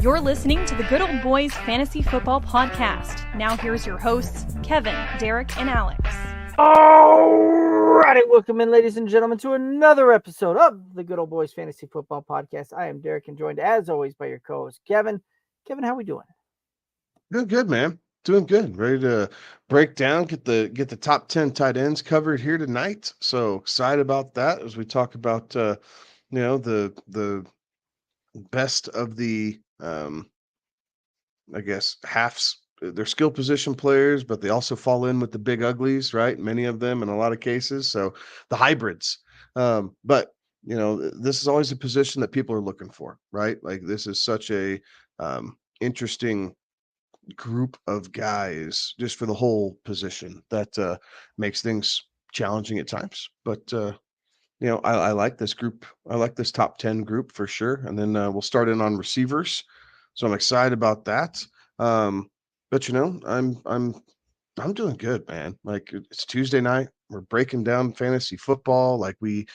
You're listening to the Good Old Boys Fantasy Football Podcast. Now here's your hosts, Kevin, Derek, and Alex. Alrighty, welcome in, ladies and gentlemen, to another episode of the Good Old Boys Fantasy Football Podcast. I am Derek, and joined as always by your co-host, Kevin. Kevin, how we doing? Good, man. Doing good. Ready to break down, get the top 10 tight ends covered here tonight. So excited about that as we talk about the best of the I guess halves. They're skill position players, but they also fall in with the big uglies, right? Many of them in a lot of cases. So the hybrids. But this is always a position that people are looking for, right? Like this is such a interesting group of guys just for the whole position that makes things challenging at times. But I like this group. I like this top 10 group for sure. And then we'll start in on receivers. So I'm excited about that. But I'm doing good, man. Like it's Tuesday night. We're breaking down fantasy football. Like we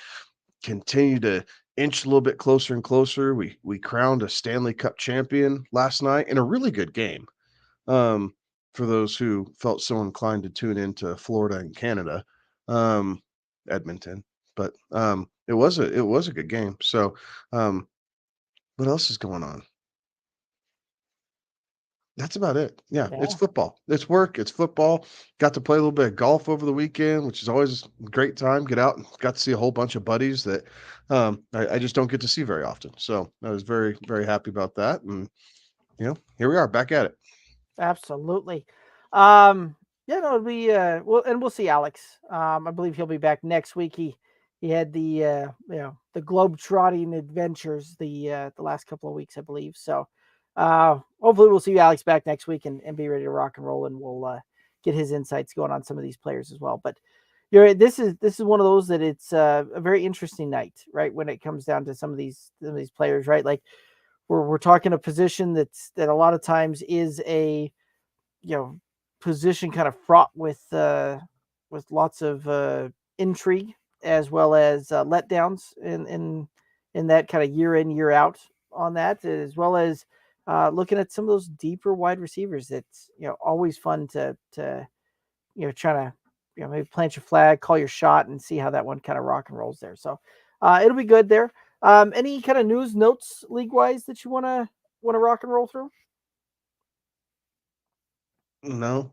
continue to inch a little bit closer and closer. We crowned a Stanley Cup champion last night in a really good game. For those who felt so inclined to tune into Florida and Canada, Edmonton, but it was a good game. So, what else is going on? That's about it. Yeah, it's football. It's work. It's football. Got to play a little bit of golf over the weekend, which is always a great time. Get out and got to see a whole bunch of buddies that I just don't get to see very often. So I was very, very happy about that. And here we are back at it. Absolutely. It'll be we'll see Alex. I believe he'll be back next week. He had the globe trotting adventures the last couple of weeks, I believe. So hopefully we'll see Alex back next week and be ready to rock and roll, and we'll get his insights going on some of these players as well. But this is one of those that it's a very interesting night, right? When it comes down to some of these players, right? Like we're talking a position that a lot of times is a position kind of fraught with lots of intrigue as well as letdowns in that kind of year in year out on that, as well as looking at some of those deeper wide receivers. It's always fun to try to maybe plant your flag, call your shot, and see how that one kind of rock and rolls there. So it'll be good there. Any kind of news notes league wise that you want to rock and roll through? No.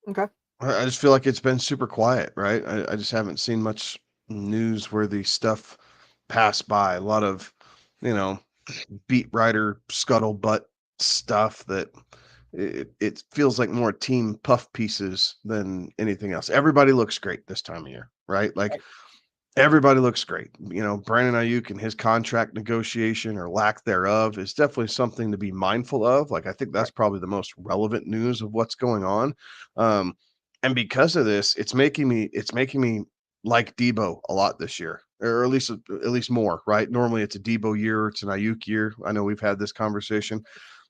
Okay. I just feel like it's been super quiet, right? I just haven't seen much newsworthy stuff pass by. A lot of, beat writer scuttlebutt stuff that it feels like more team puff pieces than anything else. Everybody looks great this time of year, right? Like everybody looks great. Brandon Ayuk and his contract negotiation or lack thereof is definitely something to be mindful of. Like I think that's probably the most relevant news of what's going on. And because of this, it's making me like Debo a lot this year, or at least more, right? Normally it's a Debo year, it's an Ayuk year. I know we've had this conversation.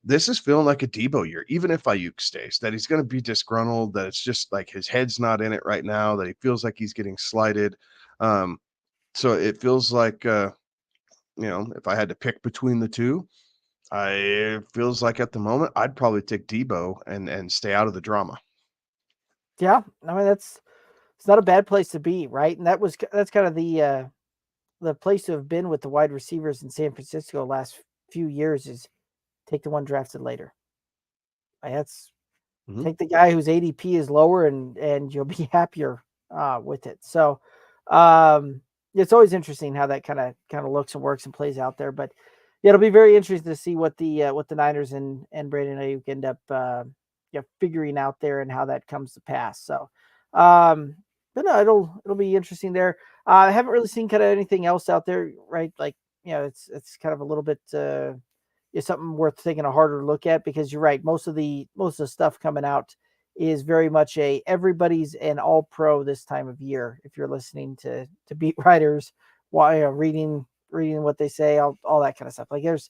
This is feeling like a Debo year, even if Ayuk stays, that he's going to be disgruntled, that it's just like his head's not in it right now, that he feels like he's getting slighted. So it feels like, if I had to pick between the two, it feels like at the moment I'd probably take Debo and stay out of the drama. Yeah, I mean it's not a bad place to be, right? And that's kind of the place to have been with the wide receivers in San Francisco the last few years is take the one drafted later. Like that's take the guy whose ADP is lower and you'll be happier with it. So it's always interesting how that kind of looks and works and plays out there. But yeah, it'll be very interesting to see what the Niners and Brandon Ayuk end up figuring out there and how that comes to pass. So but no, it'll be interesting there. I haven't really seen kind of anything else out there, right? Like, it's kind of a little bit something worth taking a harder look at, because you're right. Most of the stuff coming out is very much everybody's an all pro this time of year. If you're listening to beat writers, while reading what they say, all that kind of stuff. Like there's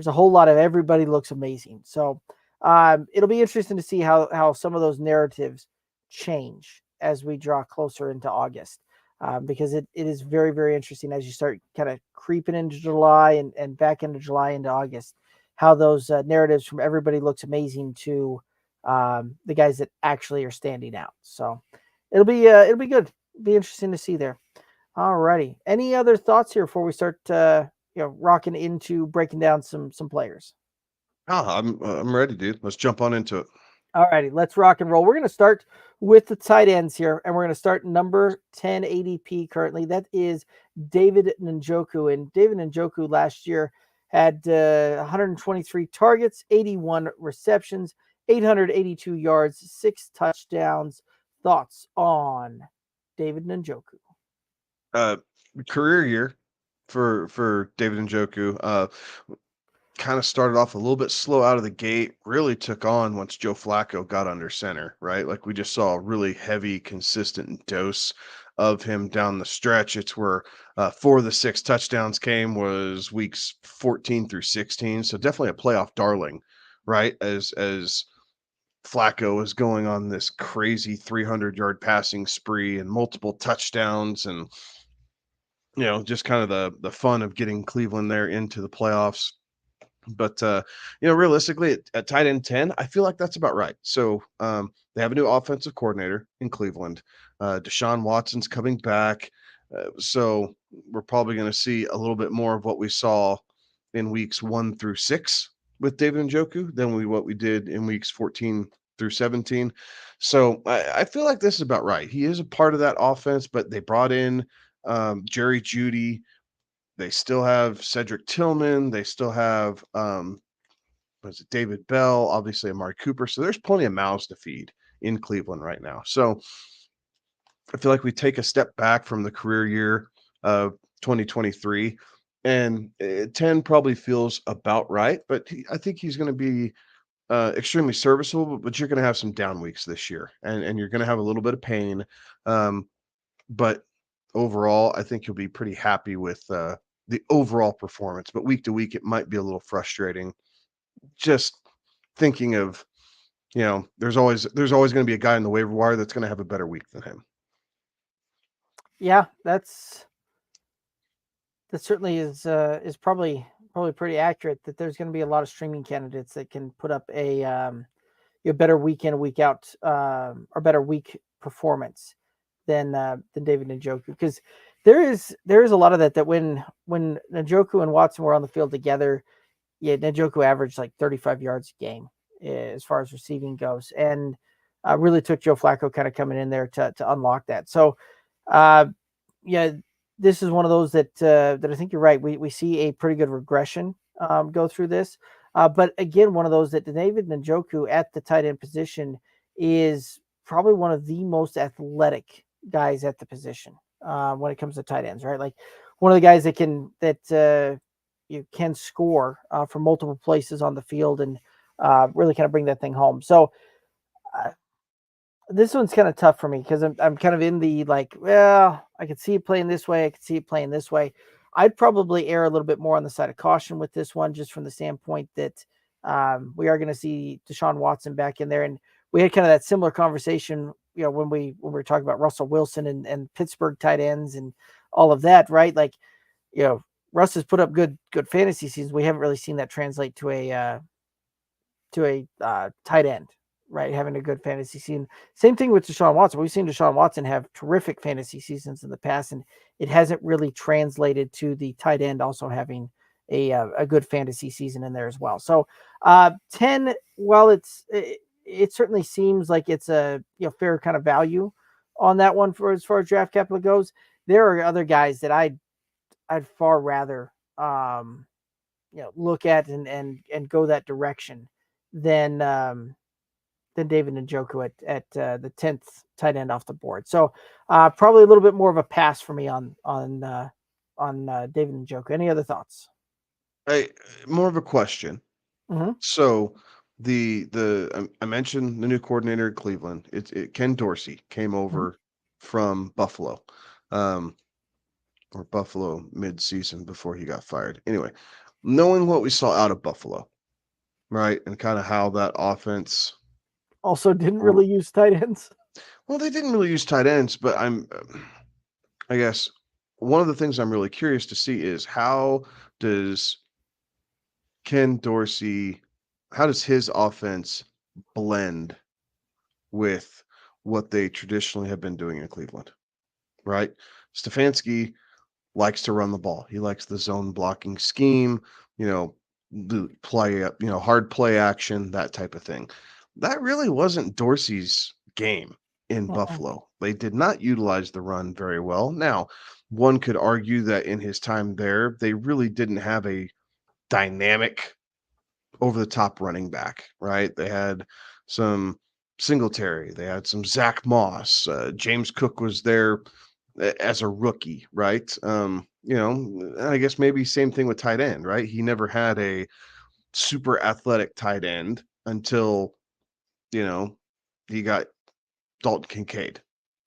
a whole lot of everybody looks amazing. So it'll be interesting to see how some of those narratives change as we draw closer into August, because it is very, very interesting as you start kind of creeping into July and back into July into August, how those narratives from everybody looks amazing to the guys that actually are standing out. So it'll be good. It'll be interesting to see there. Alrighty. Any other thoughts here before we start rocking into breaking down some players? I'm ready, dude. Let's jump on into it. Alrighty, let's rock and roll. We're going to start with the tight ends here, and we're going to start number 10 ADP currently. That is David Njoku. And David Njoku last year had 123 targets, 81 receptions, 882 yards, 6 touchdowns. Thoughts on David Njoku? Career year for David Njoku. Kind of started off a little bit slow out of the gate, really took on once Joe Flacco got under center, right? Like we just saw a really heavy, consistent dose of him down the stretch. It's where 4 of the 6 touchdowns came was weeks 14 through 16. So definitely a playoff darling, right? As Flacco is going on this crazy 300-yard passing spree and multiple touchdowns and just kind of the fun of getting Cleveland there into the playoffs. But realistically, at tight end 10, I feel like that's about right. So they have a new offensive coordinator in Cleveland. Deshaun Watson's coming back, so we're probably going to see a little bit more of what we saw in weeks 1 through 6 with David Njoku than what we did in weeks 14 through 17. So I feel like this is about right. He is a part of that offense, but they brought in Jerry Jeudy. They still have Cedric Tillman. They still have David Bell, obviously Amari Cooper. So there's plenty of mouths to feed in Cleveland right now. So I feel like we take a step back from the career year of 2023, and 10 probably feels about right. But I think he's going to be extremely serviceable. But you're going to have some down weeks this year, and you're going to have a little bit of pain. But overall, I think you'll be pretty happy with the overall performance. But week to week, it might be a little frustrating. Just thinking of, there's always going to be a guy in the waiver wire that's going to have a better week than him. Yeah, that certainly is probably pretty accurate. That there's going to be a lot of streaming candidates that can put up a better week in, week out, or better week performance than David Njoku, because there is a lot of that when Njoku and Watson were on the field together, Njoku averaged like 35 yards a game as far as receiving goes, and really took Joe Flacco kind of coming in there to unlock that. So this is one of those that I think you're right. We see a pretty good regression go through this. But again, one of those that David Njoku at the tight end position is probably one of the most athletic guys at the position when it comes to tight ends, right? Like one of the guys that can score from multiple places on the field and really kind of bring that thing home. So this one's kind of tough for me because I'm kind of in the like, well, I could see it playing this way. I could see it playing this way. I'd probably err a little bit more on the side of caution with this one, just from the standpoint that we are going to see Deshaun Watson back in there. And we had kind of that similar conversation, when we were talking about Russell Wilson and Pittsburgh tight ends and all of that, right? Like, Russ has put up good fantasy seasons. We haven't really seen that translate to a tight end, right? Having a good fantasy season. Same thing with Deshaun Watson. We've seen Deshaun Watson have terrific fantasy seasons in the past, and it hasn't really translated to the tight end also having a good fantasy season in there as well. So 10, while it certainly seems like it's a fair kind of value on that one for as far as draft capital goes, there are other guys that I'd far rather look at and go that direction than David Njoku at the 10th tight end off the board. So probably a little bit more of a pass for me on David Njoku. Any other thoughts? More of a question. Mm-hmm. So I mentioned the new coordinator at Cleveland. Ken Dorsey came over from Buffalo, or Buffalo mid-season before he got fired. Anyway, knowing what we saw out of Buffalo, right, and kind of how that offense also didn't really use tight ends. Well, they didn't really use tight ends, but I guess one of the things I'm really curious to see is how does how does his offense blend with what they traditionally have been doing in Cleveland, right? Stefanski likes to run the ball. He likes the zone blocking scheme, the play, hard play action, that type of thing. That really wasn't Dorsey's game in Buffalo. They did not utilize the run very well. Now, one could argue that in his time there, they really didn't have a dynamic over the top running back, right? They had some Singletary, they had some Zach Moss, James Cook was there as a rookie, right? I guess maybe same thing with tight end, right? He never had a super athletic tight end until, you know, he got Dalton Kincaid.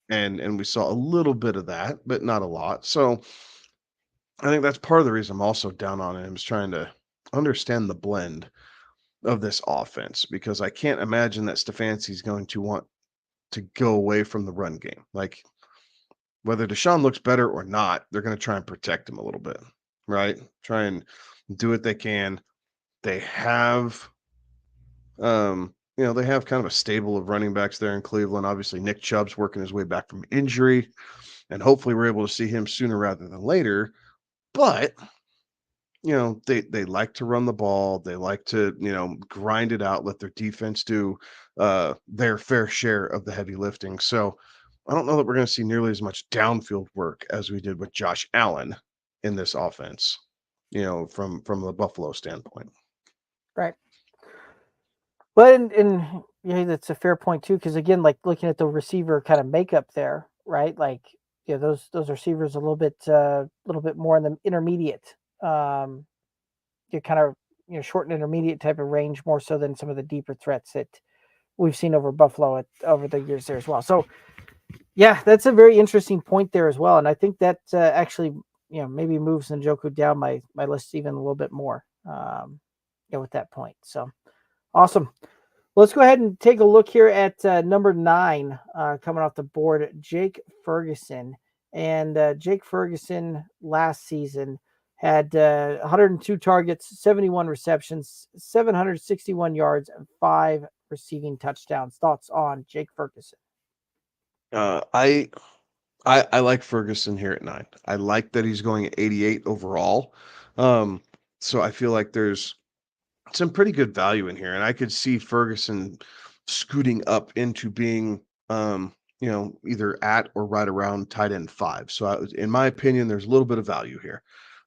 And we saw a little bit of that, but not a lot. So I think that's part of the reason I'm also down on him is trying to understand the blend of this offense because I can't imagine that Stefanski's going to want to go away from the run game. Like whether Deshaun looks better or not, they're going to try and protect him a little bit, right? Try and do what they can. They have, they have kind of a stable of running backs there in Cleveland. Obviously, Nick Chubb's working his way back from injury, and hopefully we're able to see him sooner rather than later. But they like to run the ball. They like to, grind it out, let their defense do their fair share of the heavy lifting. So I don't know that we're going to see nearly as much downfield work as we did with Josh Allen in this offense, from the Buffalo standpoint. Right. But that's a fair point too, because again, like looking at the receiver kind of makeup there, right? Like, those receivers a little bit more in the intermediate, you kind of short and intermediate type of range more so than some of the deeper threats that we've seen over Buffalo over the years there as well. So yeah, that's a very interesting point there as well, and I think that actually maybe moves Njoku down my list even a little bit more. With that point, so awesome. Let's go ahead and take a look here at number 9 coming off the board, Jake Ferguson. And Jake Ferguson last season had 102 targets, 71 receptions, 761 yards, and 5 receiving touchdowns. Thoughts on Jake Ferguson? I like Ferguson here at 9. I like that he's going at 88 overall. So I feel like there's some pretty good value in here, and I could see Ferguson scooting up into being, either at or right around tight end 5. So, in my opinion, there's a little bit of value here.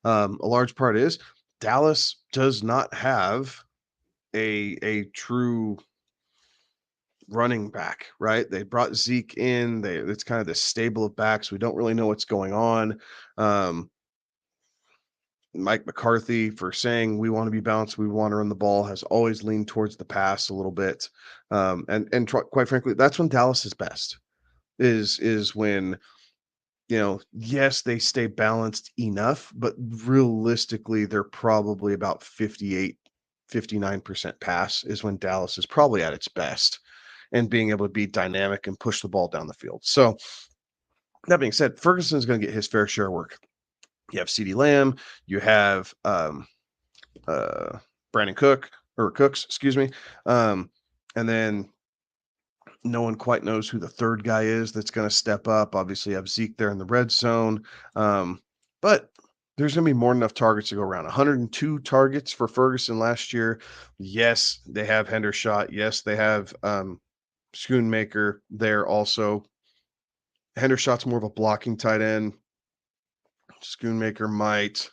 A large part is Dallas does not have a true running back, right? They brought Zeke in. It's kind of this stable of backs. We don't really know what's going on. Mike McCarthy for saying we want to be balanced, we want to run the ball, has always leaned towards the pass a little bit, quite frankly, that's when Dallas is best. Is when yes, they stay balanced enough, but realistically, they're probably about 58-59% pass is when Dallas is probably at its best and being able to be dynamic and push the ball down the field. So that being said, Ferguson's going to get his fair share of work. You have CeeDee Lamb, you have Brandon Cooks, excuse me. And then no one quite knows who the third guy is that's going to step up. Obviously, you have Zeke there in the red zone. But there's going to be more than enough targets to go around. 102 targets for Ferguson last year. Yes, they have Hendershot. Yes, they have Schoonmaker there also. Hendershot's more of a blocking tight end. Schoonmaker might,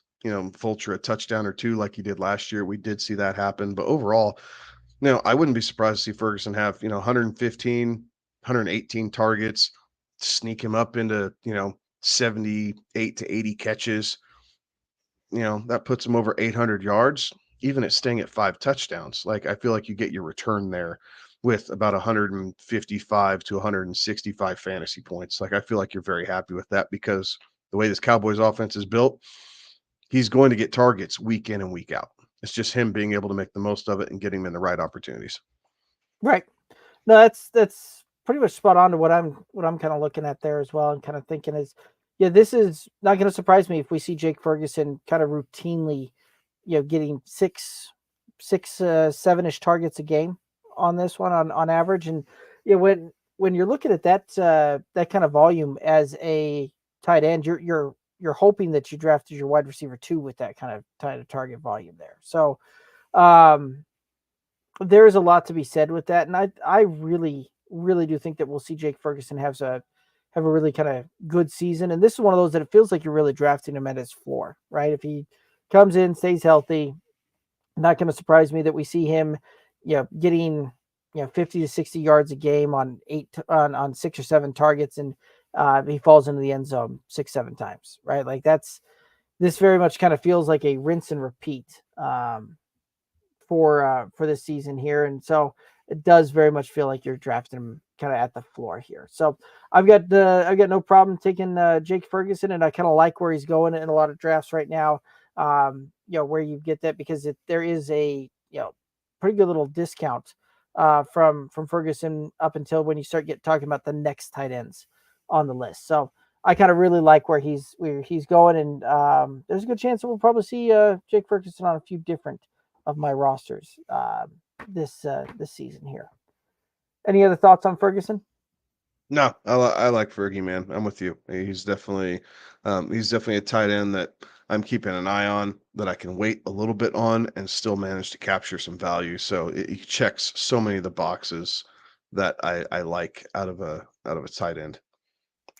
vulture a touchdown or two like he did last year. We did see that happen. But overall, I wouldn't be surprised to see Ferguson have, 115, 118 targets, sneak him up into, 78 to 80 catches. That puts him over 800 yards, even at staying at 5 touchdowns. Like, I feel like you get your return there with about 155 to 165 fantasy points. Like, I feel like you're very happy with that because the way this Cowboys offense is built, he's going to get targets week in and week out. It's just him being able to make the most of it and getting him in the right opportunities. Right. No, that's pretty much spot on to what I'm kind of looking at there as well, and kind of thinking is, this is not going to surprise me if we see Jake Ferguson kind of routinely, getting 6 6, 7-ish targets a game on this one on average. And when you're looking at that kind of volume as a tight end, you're hoping that you drafted your wide receiver 2 with that kind of target volume there. So there's a lot to be said with that, and I really do think that we'll see Jake Ferguson have a really kind of good season. And this is one of those that it feels like you're really drafting him at his floor, right? If he comes in, stays healthy, not going to surprise me that we see him, getting 50 to 60 yards a game on 6 or 7 targets, and he falls into the end zone 6, 7 times, right? Like this very much kind of feels like a rinse and repeat for this season here. And so it does very much feel like you're drafting him kind of at the floor here. So I've got no problem taking Jake Ferguson, and I kind of like where he's going in a lot of drafts right now. Where you get that, because there is a pretty good little discount from Ferguson up until when you start talking about the next tight ends on the list. So I kind of really like where he's going, and there's a good chance that we'll probably see Jake Ferguson on a few different of my rosters this season here. Any other thoughts on Ferguson? No, I like Fergie, man. I'm with you. He's definitely a tight end that I'm keeping an eye on, that I can wait a little bit on and still manage to capture some value. So he checks so many of the boxes that I like out of a tight end.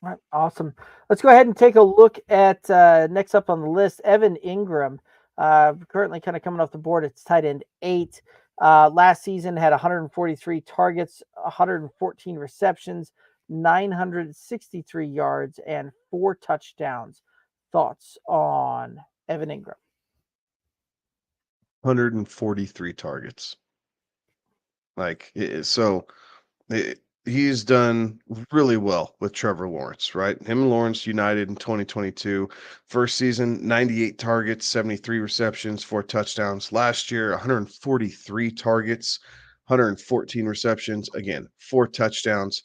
All right, awesome. Let's go ahead and take a look at next up on the list, Evan Ingram. Currently kind of coming off the board. It's tight end 8. Last season had 143 targets, 114 receptions, 963 yards, and 4 touchdowns. Thoughts on Evan Ingram? 143 targets. He's done really well with Trevor Lawrence, right? Him and Lawrence united in 2022. First season, 98 targets, 73 receptions, 4 touchdowns. Last year, 143 targets, 114 receptions, again, 4 touchdowns.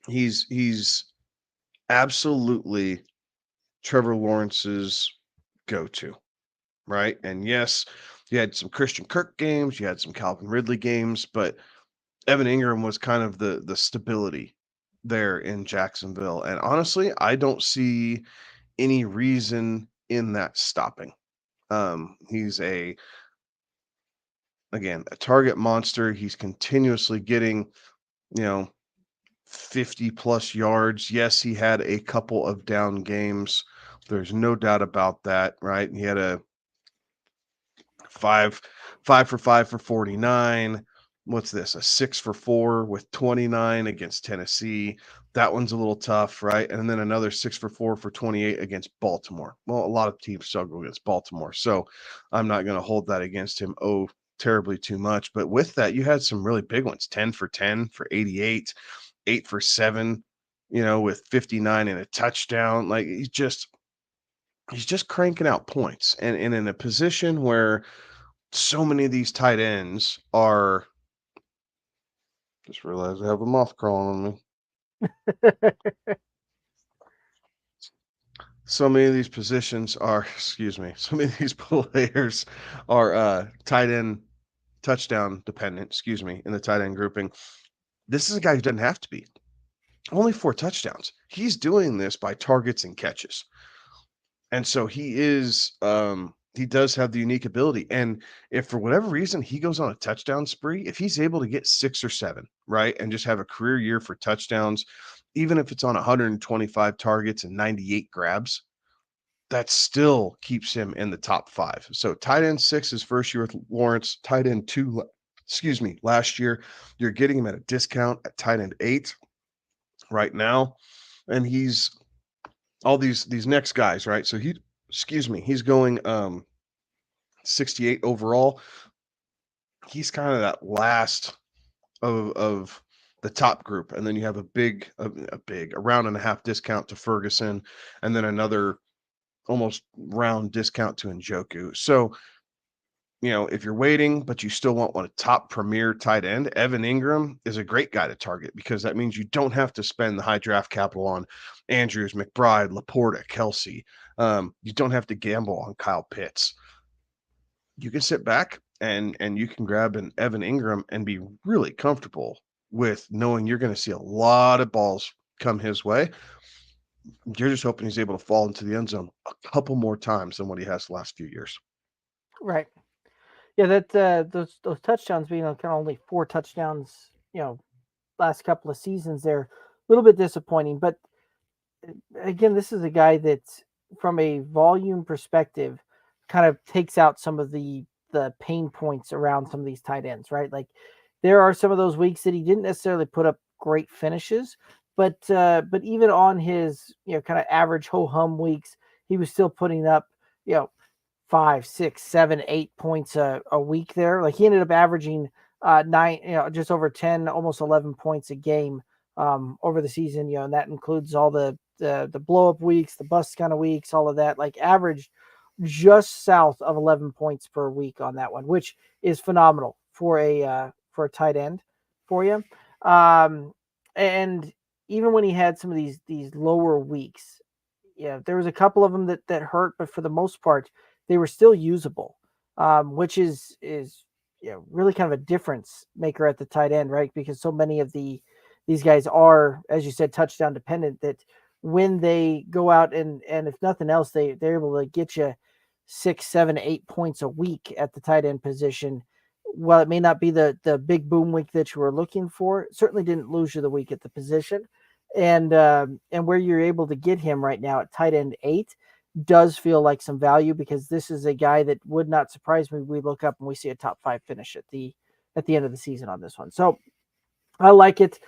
He's absolutely Trevor Lawrence's go-to, right? And yes, you had some Christian Kirk games, you had some Calvin Ridley games, but Evan Ingram was kind of the stability there in Jacksonville. And honestly, I don't see any reason in that stopping. He's again, a target monster. He's continuously getting, 50 plus yards. Yes, he had a couple of down games. There's no doubt about that, right? He had a 5 for 5 for 49. What's this? A 6 for 4 with 29 against Tennessee. That one's a little tough, right? And then another 6 for 4 for 28 against Baltimore. Well, a lot of teams struggle against Baltimore, so I'm not going to hold that against him terribly too much. But with that, you had some really big ones: 10 for 10 for 88, 8 for 7, with 59 and a touchdown. Like he's just cranking out points, and in a position where so many of these tight ends are. Just realized I have a moth crawling on me. So many of these positions are, excuse me, so many of these players are tight end touchdown dependent, in the tight end grouping. This is a guy who doesn't have to be. Only 4 touchdowns. He's doing this by targets and catches. And so he does have the unique ability. And if for whatever reason he goes on a touchdown spree, if he's able to get 6 or 7, right, and just have a career year for touchdowns, even if it's on 125 targets and 98 grabs, that still keeps him in the top 5. So tight end 6 his first year with Lawrence, tight end 2, last year. You're getting him at a discount at tight end 8 right now. And he's all these next guys, right? So he's going 68 overall. He's kind of that last of the top group, and then you have a big round and a half discount to Ferguson, and then another almost round discount to Njoku. So if you're waiting, but you still want a top premier tight end, Evan Ingram is a great guy to target, because that means you don't have to spend the high draft capital on Andrews, McBride, Laporta, Kelsey. You don't have to gamble on Kyle Pitts. you can sit back and you can grab an Evan Ingram and be really comfortable with knowing you're going to see a lot of balls come his way. You're just hoping he's able to fall into the end zone a couple more times than what he has the last few years. Right. Yeah, that those touchdowns being kind of only 4 touchdowns, last couple of seasons, they're a little bit disappointing. But again, this is a guy that, from a volume perspective, kind of takes out some of the pain points around some of these tight ends, right? Like there are some of those weeks that he didn't necessarily put up great finishes, but even on his kind of average ho hum weeks, he was still putting up 5, 6, 7, 8 points a week there. Like he ended up averaging 9, just over 10, almost 11 points a game over the season, and that includes all the blow up weeks, the bust kind of weeks, all of that. Like averaged just south of 11 points per week on that one, which is phenomenal for a tight end for you. And even when he had some of these lower weeks, there was a couple of them that hurt, but for the most part, they were still usable, which is really kind of a difference maker at the tight end, right? Because so many of these guys are, as you said, touchdown dependent. That when they go out and if nothing else, they're able to get you 6, 7, 8 points a week at the tight end position. While it may not be the big boom week that you were looking for, it certainly didn't lose you the week at the position. And where you're able to get him right now at tight end 8 does feel like some value, because this is a guy that would not surprise me. We look up and we see a top 5 finish at the end of the season on this one. So I like it.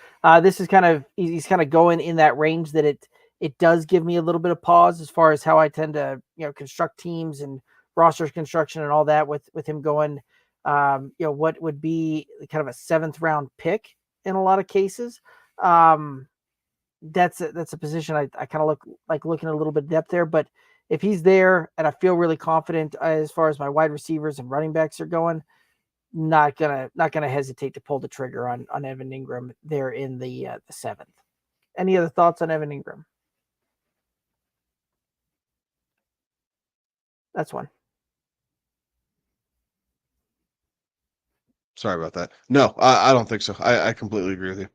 This is he's kind of going in that range that it does give me a little bit of pause as far as how I tend to construct teams and roster construction and all that with him going what would be kind of a 7th round pick in a lot of cases. That's a position I kind of looking at a little bit of depth there. But if he's there and I feel really confident as far as my wide receivers and running backs are going, not gonna hesitate to pull the trigger on Evan Ingram there in the 7th. Any other thoughts on Evan Ingram? That's one. Sorry about that. No, I don't think so. I completely agree with you.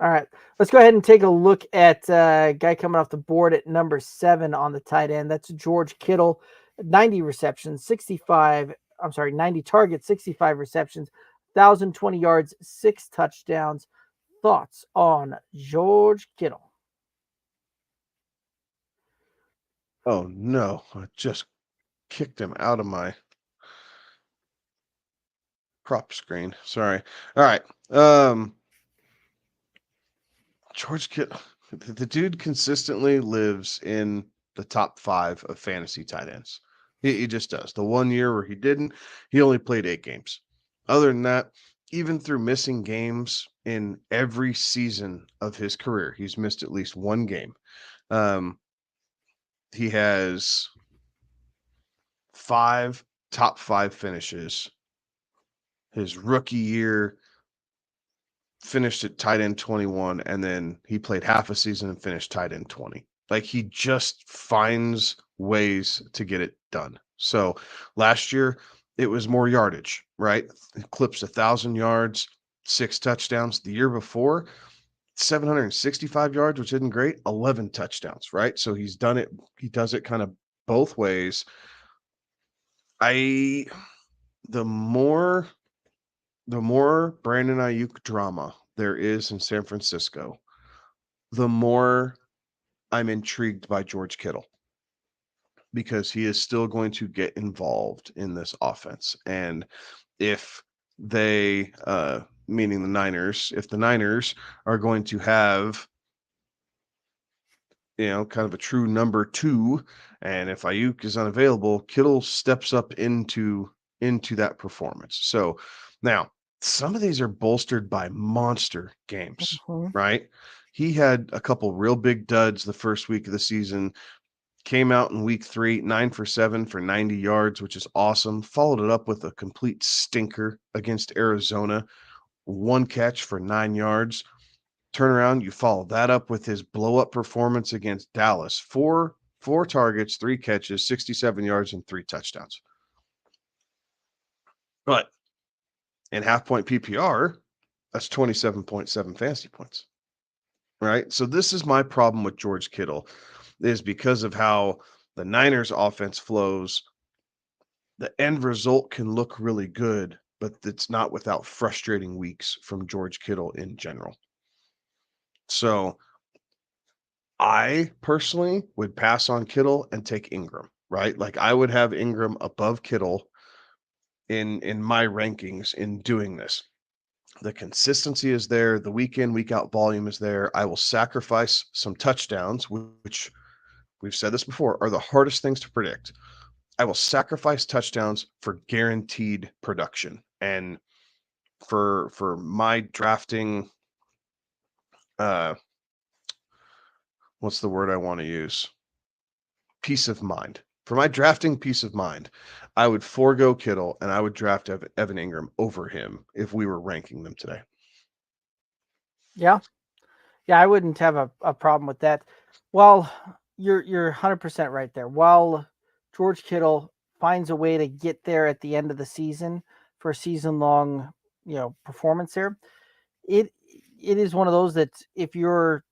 All right, let's go ahead and take a look at a guy coming off the board at number 7 on the tight end. That's George Kittle, 90 receptions, 90 targets, 65 receptions, 1,020 yards, 6 touchdowns. Thoughts on George Kittle? Oh no, I just kicked him out of my prop screen. Sorry. All right. George Kittle, the dude consistently lives in the top 5 of fantasy tight ends. He just does. The one year where he didn't, he only played 8 games. Other than that, even through missing games in every season of his career, he's missed at least one game. He has 5 top 5 finishes. His rookie year finished at tight end 21, and then he played half a season and finished tight end 20. Like he just finds ways to get it done. So last year it was more yardage, right? Clips 1,000 yards, 6 touchdowns. The year before, 765 yards, which isn't great, 11 touchdowns, right? So he's done it. He does it kind of both ways. The more Brandon Ayuk drama there is in San Francisco, the more I'm intrigued by George Kittle, because he is still going to get involved in this offense. And if they, meaning the Niners, if the Niners are going to have, kind of a true number 2, and if Ayuk is unavailable, Kittle steps up into that performance. So now some of these are bolstered by monster games, right? He had a couple real big duds the first week of the season, came out in week 3, 9 for 7 for 90 yards, which is awesome. Followed it up with a complete stinker against Arizona, 1 catch for 9 yards. Turn around, you follow that up with his blow up performance against Dallas. Four targets, 3 catches, 67 yards, and 3 touchdowns. But in half point PPR, that's 27.7 fantasy points. Right. So this is my problem with George Kittle, is because of how the Niners offense flows. The end result can look really good, but it's not without frustrating weeks from George Kittle in general. So I personally would pass on Kittle and take Ingram, right? Like I would have Ingram above Kittle in my rankings in doing this. The consistency is there, the week in, week out volume is there. I will sacrifice some touchdowns, which we've said this before, are the hardest things to predict. I will sacrifice touchdowns for guaranteed production. And for my drafting, uh what's the word I want to use? Peace of mind. For my drafting peace of mind, I would forego Kittle and I would draft Evan Ingram over him if we were ranking them today. Yeah. Yeah, I wouldn't have a problem with that. Well, you're 100% right there. While George Kittle finds a way to get there at the end of the season for a season long, performance there, it it is one of those that if you're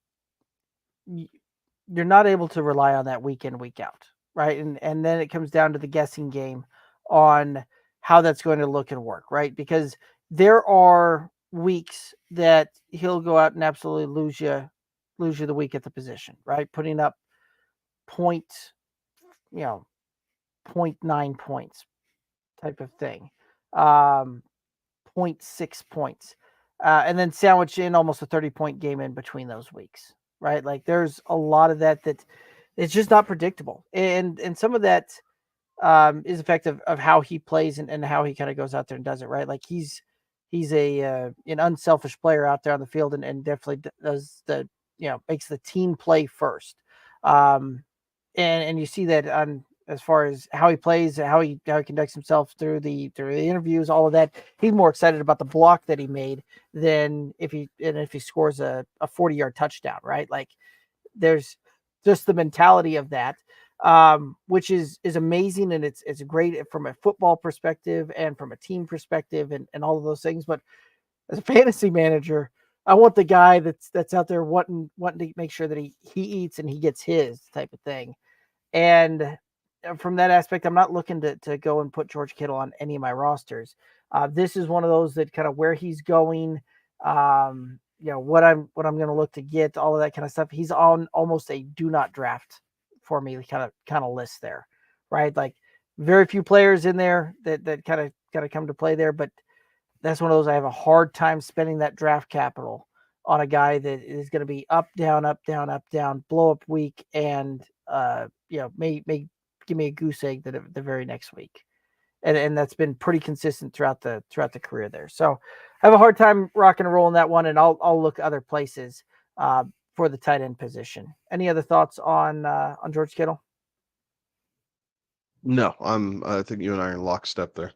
not able to rely on that week in, week out, right? And then it comes down to the guessing game on how that's going to look and work, right? Because there are weeks that he'll go out and absolutely lose you the week at the position, right? Putting up point, you know, 0.9 points type of thing. Um, 0.6 points. And then sandwich in almost a 30-point game in between those weeks, right? Like there's a lot of that it's just not predictable. And some of that is effective of how he plays and how he kind of goes out there and does it, right? Like he's an unselfish player out there on the field and definitely does makes the team play first. And you see that on as far as how he plays, how he conducts himself through the interviews, all of that. He's more excited about the block that he made than if he scores a 40-yard touchdown, right? Like there's just the mentality of that, which is amazing, and it's great from a football perspective and from a team perspective and all of those things. But as a fantasy manager, I want the guy that's out there wanting to make sure that he eats and he gets his type of thing. And from that aspect, I'm not looking to go and put George Kittle on any of my rosters. This is one of those that kind of where he's going, what I'm going to look to get, all of that kind of stuff. He's on almost a do not draft for me kind of list there, right? Like very few players in there that kind of come to play there, but that's one of those I have a hard time spending that draft capital on a guy that is going to be up, down, up, down, up, down, blow up week, and may give me a goose egg the very next week, and that's been pretty consistent throughout the career there. So I have a hard time rocking and rolling that one, and I'll look other places for the tight end position. Any other thoughts on George Kittle? No, I think you and I are in lockstep there.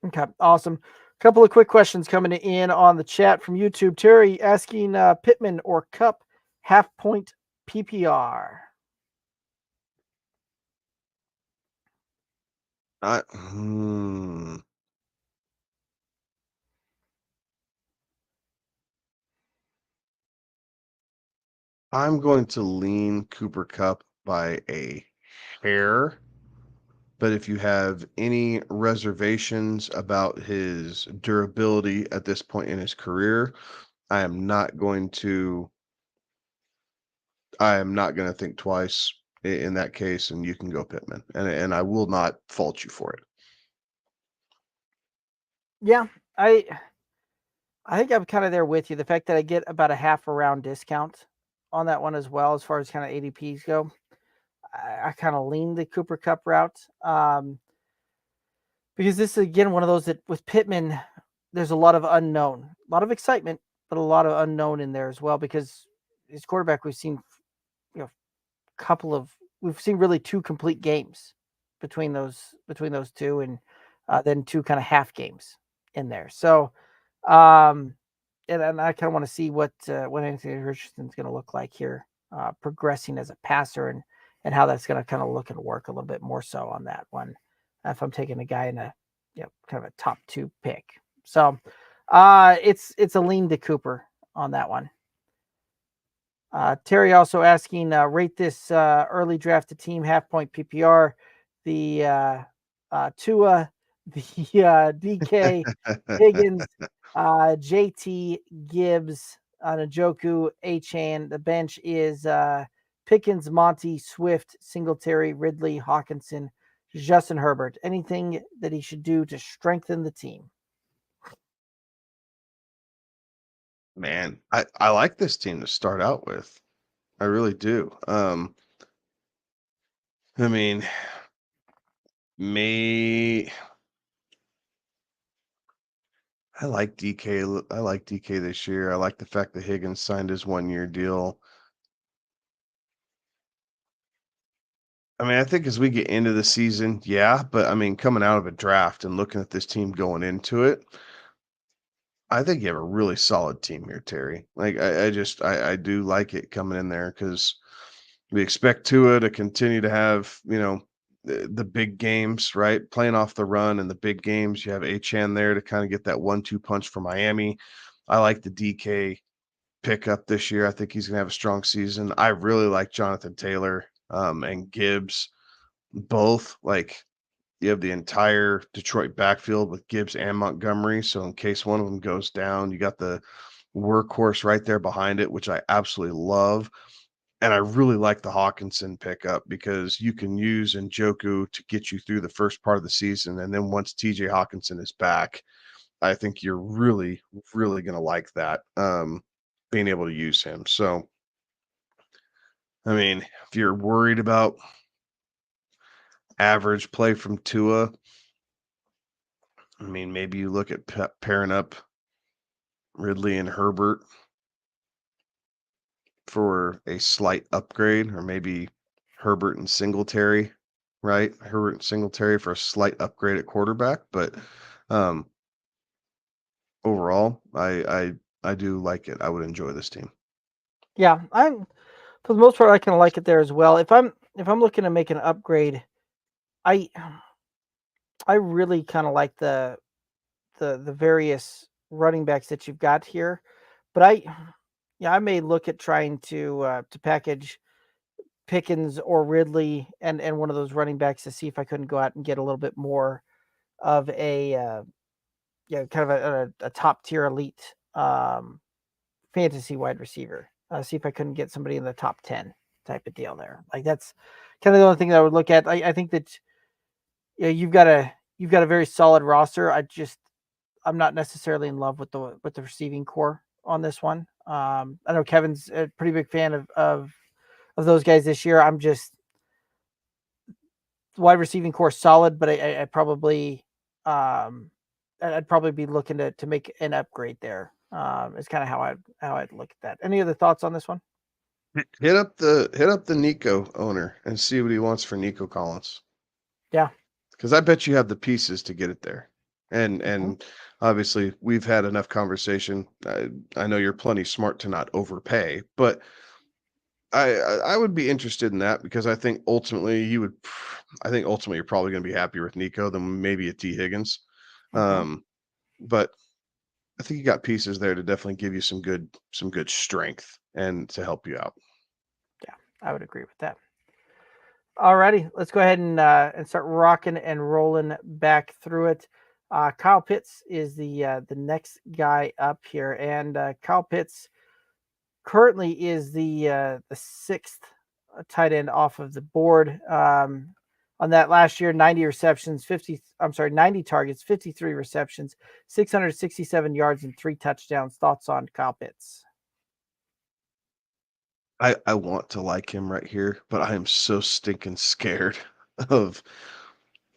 Okay, awesome. Couple of quick questions coming in on the chat from YouTube. Terry asking Pittman or Cup half point PPR. I I'm going to lean Cooper Cup by a hair, but if you have any reservations about his durability at this point in his career, I am not going to think twice in that case, and you can go Pittman, and I will not fault you for it. Yeah, I think I'm kind of there with you. The fact that I get about a half a round discount on that one as well, as far as kind of ADPs go, I kind of lean the Cooper Cup route because this is again one of those that with Pittman, there's a lot of unknown, a lot of excitement, but a lot of unknown in there as well because his quarterback we've seen, we've seen really two complete games between those two, and then two kind of half games in there. So, and I kind of want to see what Anthony Richardson's going to look like here, progressing as a passer, and how that's going to kind of look and work a little bit more so on that one. If I'm taking a guy in a kind of a top 2 pick. So it's a lean to Cooper on that one. Terry also asking, rate this early drafted team half point PPR, the Tua, the DK, Higgins, JT, Gibbs, Njoku, Achane. The bench is Pickens, Monty, Swift, Singletary, Ridley, Hawkinson, Justin Herbert. Anything that he should do to strengthen the team? Man, I like this team to start out with. I really do. I mean, may I like DK. I like DK this year. I like the fact that Higgins signed his 1-year deal. I mean, I think as we get into the season, yeah, but I mean, coming out of a draft and looking at this team going into it, I think you have a really solid team here, Terry. Like, I do like it coming in there because we expect Tua to continue to have, the big games, right? Playing off the run and the big games. You have Achan there to kind of get that 1-2 punch for Miami. I like the DK pickup this year. I think he's gonna have a strong season. I really like Jonathan Taylor and Gibbs. Both, like, you have the entire Detroit backfield with Gibbs and Montgomery. So in case one of them goes down, you got the workhorse right there behind it, which I absolutely love. And I really like the Hawkinson pickup because you can use Njoku to get you through the first part of the season. And then once TJ Hawkinson is back, I think you're really, really going to like that, being able to use him. So, I mean, if you're worried about average play from Tua, I mean, maybe you look at pairing up Ridley and Herbert for a slight upgrade, or maybe Herbert and Singletary, right? Herbert and Singletary for a slight upgrade at quarterback. But um, overall, I do like it. I would enjoy this team. Yeah, I'm for the most part I kind of like it there as well. If I'm looking to make an upgrade, I I really kind of like the various running backs that you've got here, but I may look at trying to package Pickens or Ridley and one of those running backs to see if I couldn't go out and get a little bit more of a kind of a top tier elite fantasy wide receiver. See if I couldn't get somebody in the top 10 type of deal there. Like that's kind of the only thing that I would look at. I think that you've got a very solid roster. I'm not necessarily in love with the receiving core on this one. I know Kevin's a pretty big fan of those guys this year. I'm just wide receiving core solid, but I probably I'd probably be looking to make an upgrade there. Is kind of how I'd look at that. Any other thoughts on this one? Hit up the Nico owner and see what he wants for Nico Collins. Yeah. Because I bet you have the pieces to get it there. And Mhm. and obviously we've had enough conversation. I know you're plenty smart to not overpay, but I would be interested in that because I think ultimately you're probably going to be happier with Nico than maybe a T Higgins. Mhm. Um, but I think you got pieces there to definitely give you some good strength and to help you out. Yeah, I would agree with that. Alrighty, let's go ahead and start rocking and rolling back through it. Kyle Pitts is the next guy up here, and Kyle Pitts currently is the sixth tight end off of the board. On that last year, 90 receptions, 90 targets, 53 receptions, 667 yards, and 3 touchdowns. Thoughts on Kyle Pitts? I want to like him right here, but I am so stinking scared of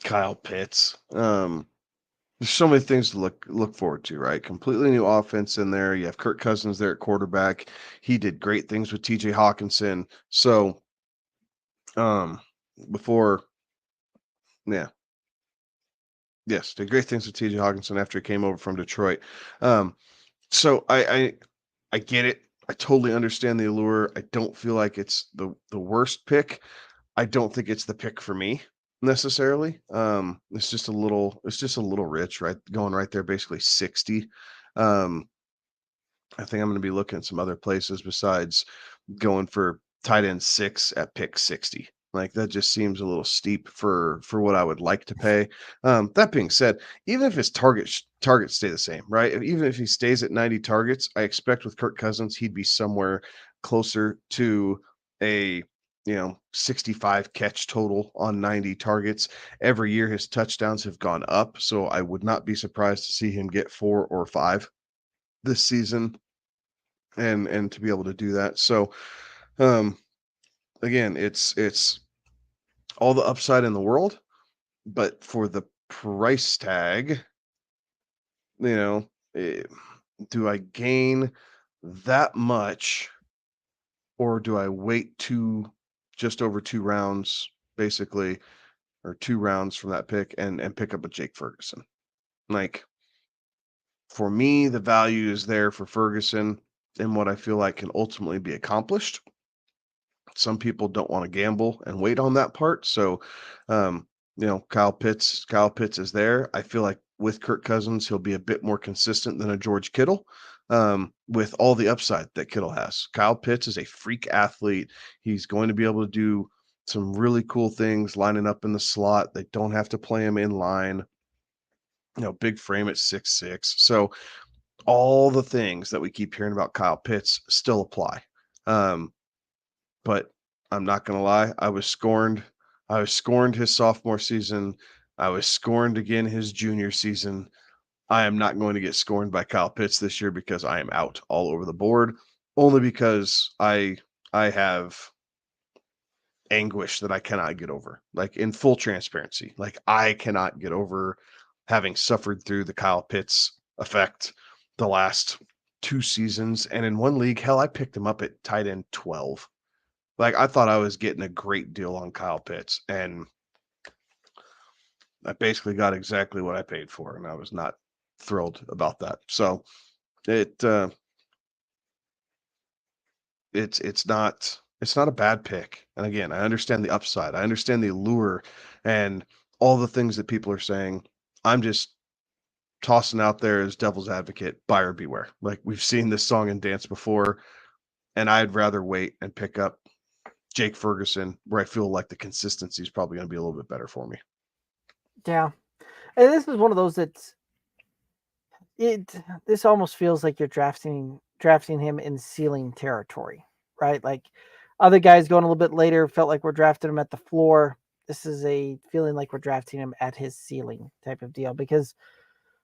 Kyle Pitts. There's so many things to look forward to, right? Completely new offense in there. You have Kirk Cousins there at quarterback. He did great things with TJ Hawkinson. So, um, before, yeah, yes, did great things with TJ Hawkinson after he came over from Detroit. Um, so I get it. I totally understand the allure. I don't feel like it's the worst pick. I don't think it's the pick for me. necessarily. It's just a little rich, right? Going right there, basically 60. Um, I think I'm going to be looking at some other places besides going for tight end 6 at pick 60. Like that just seems a little steep for what I would like to pay. That being said, even if his targets stay the same, right? Even if he stays at 90 targets, I expect with Kirk Cousins he'd be somewhere closer to a 65 catch total on 90 targets. Every year his touchdowns have gone up, so I would not be surprised to see him get 4 or 5 this season and to be able to do that. So um again, it's all the upside in the world, but for the price tag, you know, eh, do I gain that much or do I wait just over 2 rounds basically, or 2 rounds from that pick and pick up a Jake Ferguson? Like for me, the value is there for Ferguson and what I feel like can ultimately be accomplished. Some people don't want to gamble and wait on that part. So, um, Kyle Pitts is there. I feel like with Kirk Cousins, he'll be a bit more consistent than a George Kittle, with all the upside that Kittle has. Kyle Pitts is a freak athlete. He's going to be able to do some really cool things lining up in the slot. They don't have to play him in line. Big frame at 6'6". So all the things that we keep hearing about Kyle Pitts still apply. Um, but I'm not gonna lie, I was scorned. I was scorned his sophomore season. I was scorned again his junior season. I am not going to get scorned by Kyle Pitts this year because I am out all over the board, only because I have anguish that I cannot get over. Like in full transparency, like I cannot get over having suffered through the Kyle Pitts effect the last 2 seasons. And in one league, hell, I picked him up at tight end 12. Like, I thought I was getting a great deal on Kyle Pitts, and I basically got exactly what I paid for, and I was not thrilled about that. So it it's not a bad pick. And again, I understand the upside. I understand the allure and all the things that people are saying. I'm just tossing out there as devil's advocate, buyer beware. Like we've seen this song and dance before, and I'd rather wait and pick up Jake Ferguson, where I feel like the consistency is probably going to be a little bit better for me. Yeah. And this is one of those that's it this almost feels like you're drafting him in ceiling territory, right? Like other guys going a little bit later felt like we're drafting him at the floor. This is a feeling like we're drafting him at his ceiling type of deal because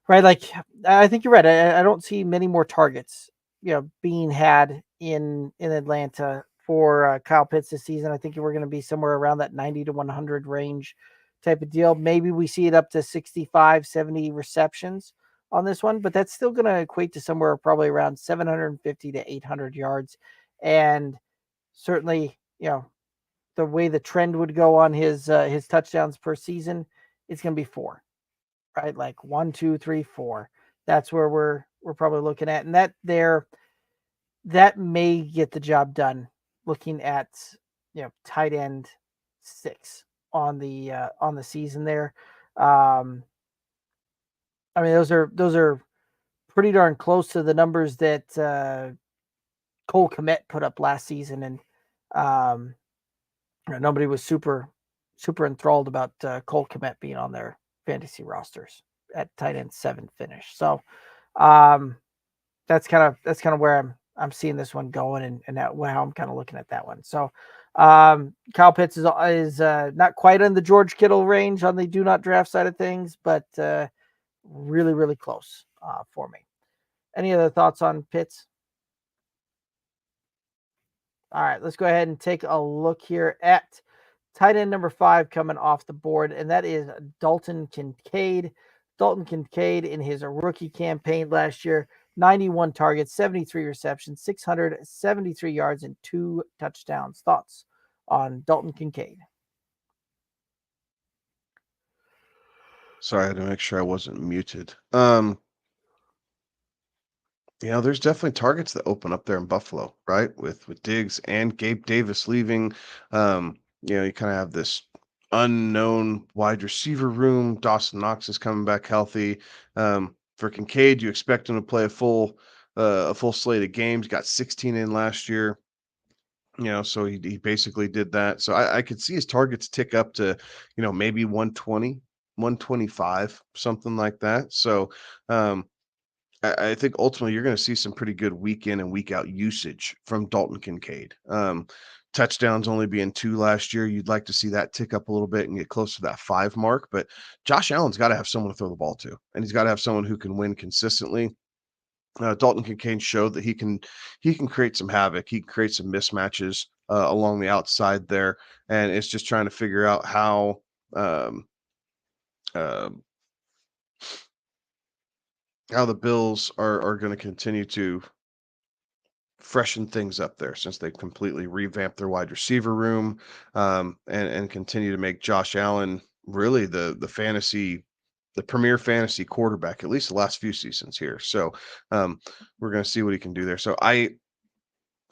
right, like I think you're right. I don't see many more targets, being had in Atlanta for Kyle Pitts this season. I think we're going to be somewhere around that 90 to 100 range type of deal. Maybe we see it up to 65, 70 receptions on this one, but that's still going to equate to somewhere probably around 750 to 800 yards. And certainly, the way the trend would go on his touchdowns per season, it's going to be 4, right? Like 1, 2, 3, 4. That's where we're probably looking at, and that may get the job done. Looking at tight end 6 on the season there. I mean those are pretty darn close to the numbers that Cole Kmet put up last season, and um, nobody was super enthralled about Cole Kmet being on their fantasy rosters at tight end 7 finish. So um, that's kind of where I'm seeing this one going, and how I'm kind of looking at that one. So Kyle Pitts is not quite in the George Kittle range on the do not draft side of things, but really really close for me. Any other thoughts on Pitts? All right, let's go ahead and take a look here at tight end number 5 coming off the board, and that is Dalton Kincaid. Dalton Kincaid in his rookie campaign last year, 91 targets, 73 receptions, 673 yards, and 2 touchdowns. Thoughts on Dalton Kincaid? Sorry, I had to make sure I wasn't muted. There's definitely targets that open up there in Buffalo, right? With Diggs and Gabe Davis leaving. You kind of have this unknown wide receiver room. Dawson Knox is coming back healthy. For Kincaid, you expect him to play a full slate of games. Got 16 in last year. So he basically did that. So I could see his targets tick up to, maybe 120, 125, something like that. So um, I think ultimately you're going to see some pretty good week in and week out usage from Dalton Kincaid. Touchdowns only being 2 last year. You'd like to see that tick up a little bit and get close to that 5 mark. But Josh Allen's got to have someone to throw the ball to, and he's got to have someone who can win consistently. Dalton Kincaid showed that he can create some havoc. He can create some mismatches along the outside there, and it's just trying to figure out um, uh, how the Bills are going to continue to freshen things up there since they completely revamped their wide receiver room, and continue to make Josh Allen really the premier fantasy quarterback, at least the last few seasons here. So we're going to see what he can do there. So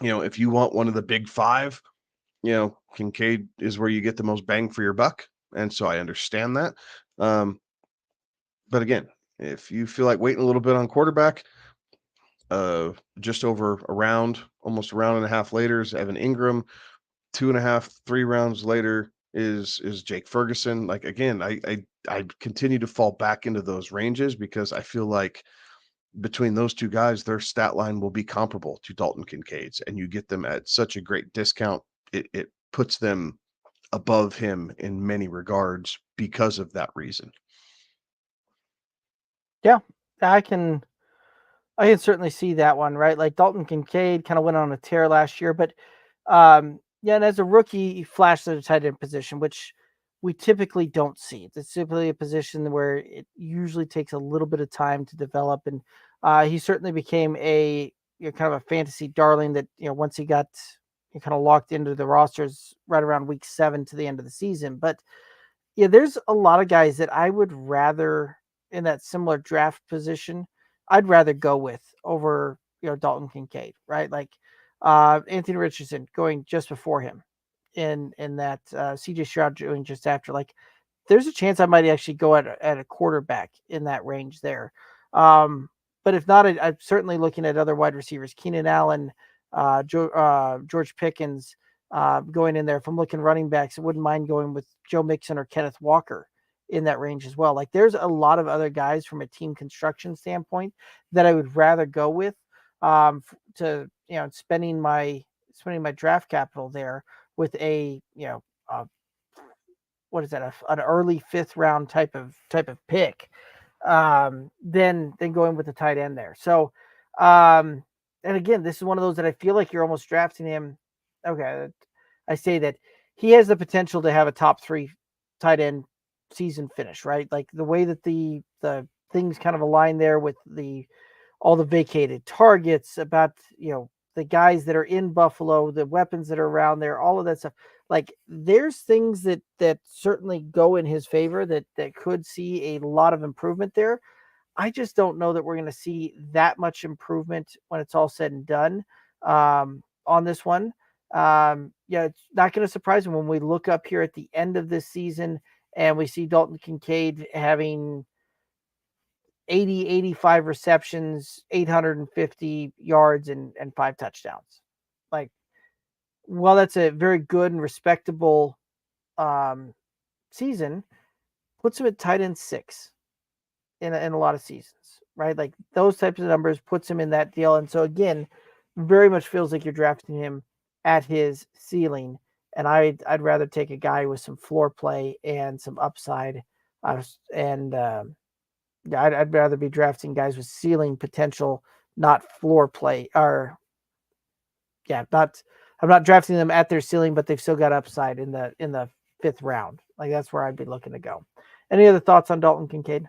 if you want one of the big five, Kincaid is where you get the most bang for your buck. And so I understand that. But again, if you feel like waiting a little bit on quarterback, just over almost a round and a half later is Evan Ingram. 2.5, 3 rounds later is Jake Ferguson. Like, again, I continue to fall back into those ranges because I feel like between those two guys, their stat line will be comparable to Dalton Kincaid's, and you get them at such a great discount. It puts them above him in many regards because of that reason. Yeah, I can certainly see that one, right? Like Dalton Kincaid kind of went on a tear last year, but yeah, and as a rookie, he flashed at a tight end position, which we typically don't see. It's typically a position where it usually takes a little bit of time to develop, and he certainly became kind of a fantasy darling that once he got kind of locked into the rosters right around week 7 to the end of the season. But yeah, there's a lot of guys that I would rather in that similar draft position. I'd rather go with over Dalton Kincaid, right? Like Anthony Richardson going just before him, in that CJ Stroud doing just after. Like, there's a chance I might actually go at a quarterback in that range there. But if not, I'm certainly looking at other wide receivers, Keenan Allen, George Pickens, going in there. If I'm looking running backs, I wouldn't mind going with Joe Mixon or Kenneth Walker in that range as well. Like, there's a lot of other guys from a team construction standpoint that I would rather go with to spending my draft capital there with what is that, an early 5th round type of pick, than going with the tight end there. So and again, this is one of those that I feel like you're almost drafting him. Okay, I say that he has the potential to have a top 3 tight end season finish, right? Like the way that the things kind of align there with all the vacated targets, about the guys that are in Buffalo, the weapons that are around there, all of that stuff. Like, there's things that certainly go in his favor that could see a lot of improvement there. I just don't know that we're going to see that much improvement when it's all said and done on this one. Yeah, it's not going to surprise me when we look up here at the end of this season and we see Dalton Kincaid having 80, 85 receptions, 850 yards, and 5 touchdowns. Like, well, that's a very good and respectable season. Puts him at tight end 6 in a lot of seasons, right? Like, those types of numbers puts him in that deal. And so again, very much feels like you're drafting him at his ceiling. And I'd rather take a guy with some floor play and some upside, and I'd rather be drafting guys with ceiling potential, not floor play. Or I'm not drafting them at their ceiling, but they've still got upside in the 5th round. Like, that's where I'd be looking to go. Any other thoughts on Dalton Kincaid?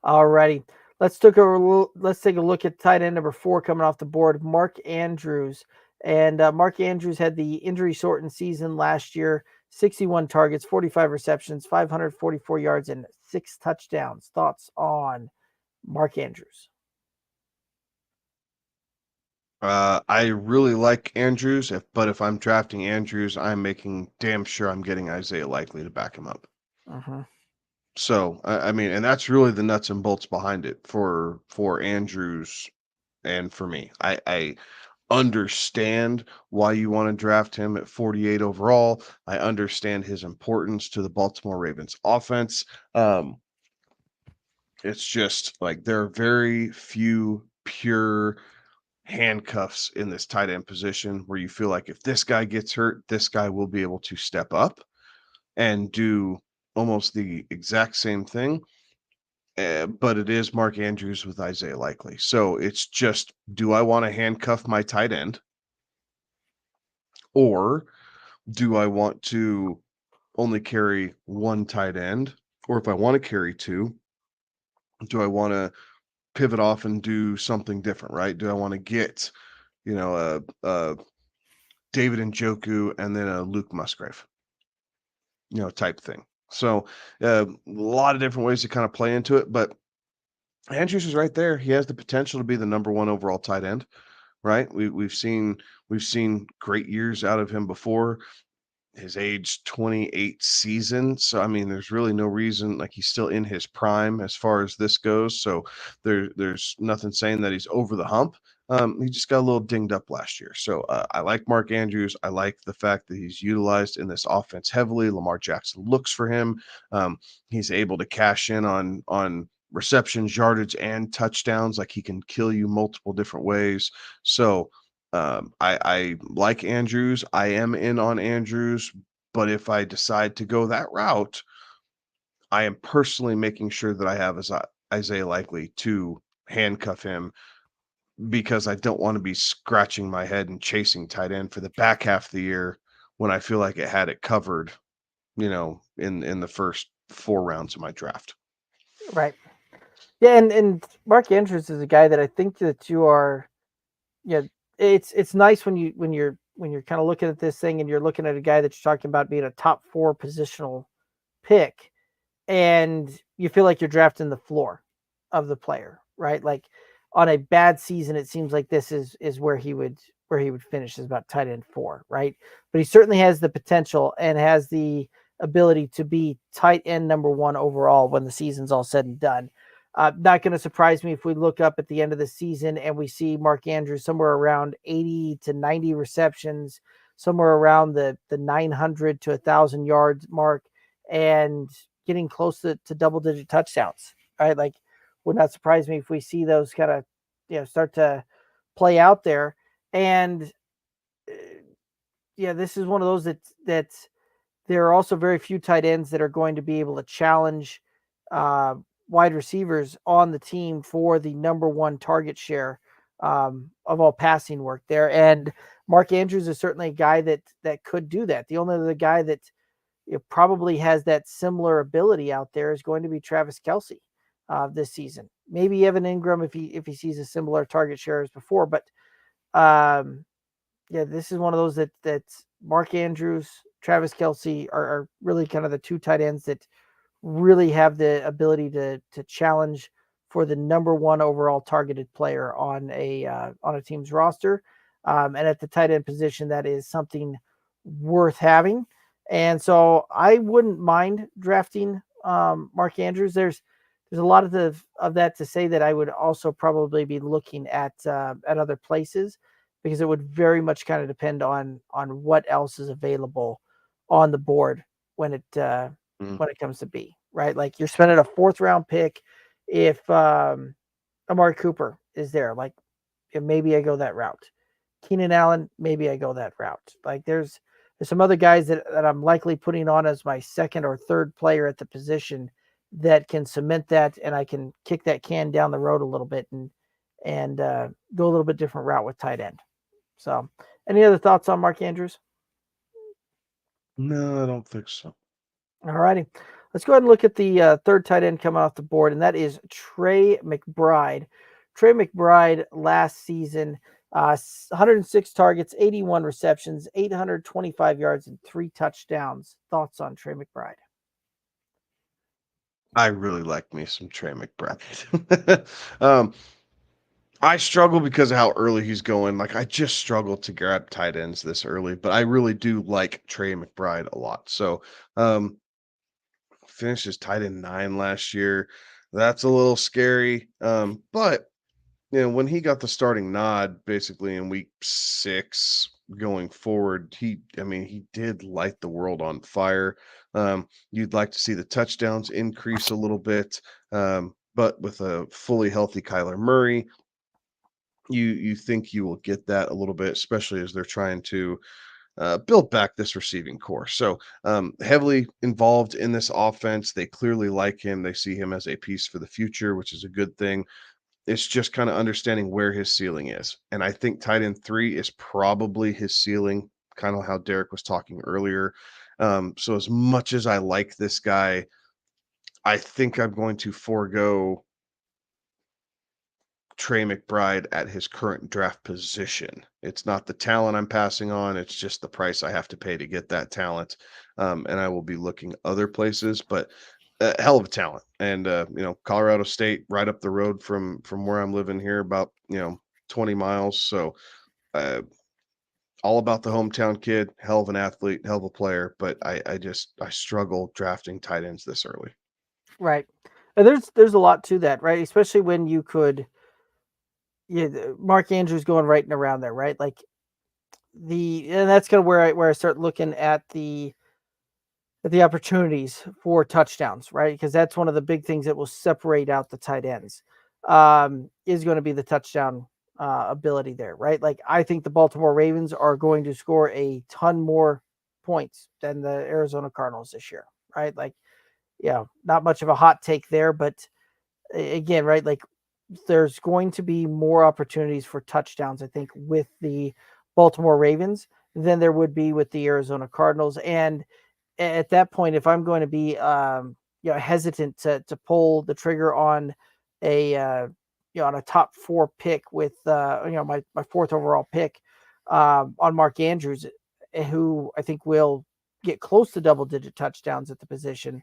Alrighty, let's take a look at tight end number 4 coming off the board, Mark Andrews. And Mark Andrews had the injury-shortened season last year. 61 targets, 45 receptions, 544 yards, and 6 touchdowns. Thoughts on Mark Andrews? I really like Andrews, but if I'm drafting Andrews, I'm making damn sure I'm getting Isaiah Likely to back him up. Uh-huh. So I mean, and that's really the nuts and bolts behind it for Andrews and for me. I understand why you want to draft him at 48 overall. I understand his importance to the Baltimore Ravens offense. It's just like there are very few pure handcuffs in this tight end position where you feel like if this guy gets hurt, this guy will be able to step up and do almost the exact same thing. But it is Mark Andrews with Isaiah Likely. So it's just, do I want to handcuff my tight end, or do I want to only carry one tight end? Or if I want to carry two, do I want to pivot off and do something different, right? Do I want to get, a David Njoku and then a Luke Musgrave, type thing. So a lot of different ways to kind of play into it, but Andrews is right there. He has the potential to be the number one overall tight end, right? We've seen great years out of him before. His age 28 season. So I mean, there's really no reason, like he's still in his prime as far as this goes. So there's nothing saying that he's over the hump. He just got a little dinged up last year. So I like Mark Andrews. I like the fact that he's utilized in this offense heavily. Lamar Jackson looks for him. He's able to cash in on receptions, yardage, and touchdowns. Like he can kill you multiple different ways. So I like Andrews. I am in on Andrews, but if I decide to go that route, I am personally making sure that I have Isaiah Likely to handcuff him because I don't want to be scratching my head and chasing tight end for the back half of the year when I feel like it had it covered, in the first 4 rounds of my draft. Right. Yeah, and Mark Andrews is a guy that I think that you are. Yeah, it's nice when you're kind of looking at this thing and you're looking at a guy that you're talking about being a top 4 positional pick, and you feel like you're drafting the floor of the player, right? Like on a bad season, it seems like this is where he would finish is about tight end 4, right? But he certainly has the potential and has the ability to be tight end number 1 overall when the season's all said and done. Not going to surprise me if we look up at the end of the season and we see Mark Andrews somewhere around 80 to 90 receptions, somewhere around the 900 to 1,000 yards mark, and getting close to double-digit touchdowns, right? Like, would not surprise me if we see those kind of, start to play out there. And this is one of those that there are also very few tight ends that are going to be able to challenge uh, wide receivers on the team for the number 1 target share of all passing work there. And Mark Andrews is certainly a guy that could do that. The only other guy that probably has that similar ability out there is going to be Travis Kelce this season. Maybe Evan Ingram if he sees a similar target share as before. But this is one of those that Mark Andrews, Travis Kelce are really kind of the 2 tight ends that really have the ability to challenge for the number 1 overall targeted player on a team's roster. And at the tight end position, that is something worth having. And so I wouldn't mind drafting Mark Andrews. There's a lot of that to say that I would also probably be looking at other places, because it would very much kind of depend on what else is available on the board when it comes to B, right? Like you're spending a 4th round pick if Amari Cooper is there, like maybe I go that route. Keenan Allen, maybe I go that route. Like there's some other guys that I'm likely putting on as my 2nd or 3rd player at the position that can cement that, and I can kick that can down the road a little bit and go a little bit different route with tight end. So, any other thoughts on Mark Andrews? No, I don't think so. All righty. Let's go ahead and look at the 3rd tight end coming off the board, and that is Trey McBride. Trey McBride last season, 106 targets, 81 receptions, 825 yards, and 3 touchdowns. Thoughts on Trey McBride? I really like me some Trey McBride. um, I struggle because of how early he's going. Like, I just struggle to grab tight ends this early, but I really do like Trey McBride a lot. So, um, finished as tight end 9 last year. That's a little scary. But when he got the starting nod basically in week 6 going forward, he did light the world on fire. You'd like to see the touchdowns increase a little bit. But with a fully healthy Kyler Murray, you think you will get that a little bit, especially as they're trying to build back this receiving core. So heavily involved in this offense. They clearly like him. They see him as a piece for the future, which is a good thing. It's just kind of understanding where his ceiling is. And I think tight end 3 is probably his ceiling, kind of how Derek was talking earlier. So as much as I like this guy, I think I'm going to forego Trey McBride at his current draft position. It's not the talent I'm passing on, it's just the price I have to pay to get that talent. And I will be looking other places, but hell of a talent. And Colorado State right up the road from where I'm living here, about 20 miles. So all about the hometown kid, hell of an athlete, hell of a player, but I struggle drafting tight ends this early. Right. And there's a lot to that, right? Especially when you could, Mark Andrews going right and around there, right? Like and that's kind of where I start looking at the opportunities for touchdowns, right? Because that's one of the big things that will separate out the tight ends, is going to be the touchdown ability there, right? Like I think the Baltimore Ravens are going to score a ton more points than the Arizona Cardinals this year, right? Like, not much of a hot take there, but again, right? Like there's going to be more opportunities for touchdowns, I think, with the Baltimore Ravens than there would be with the Arizona Cardinals. And at that point, if I'm going to be hesitant to pull the trigger on on a top 4 pick with my 4th overall pick on Mark Andrews, who I think will get close to double digit touchdowns at the position,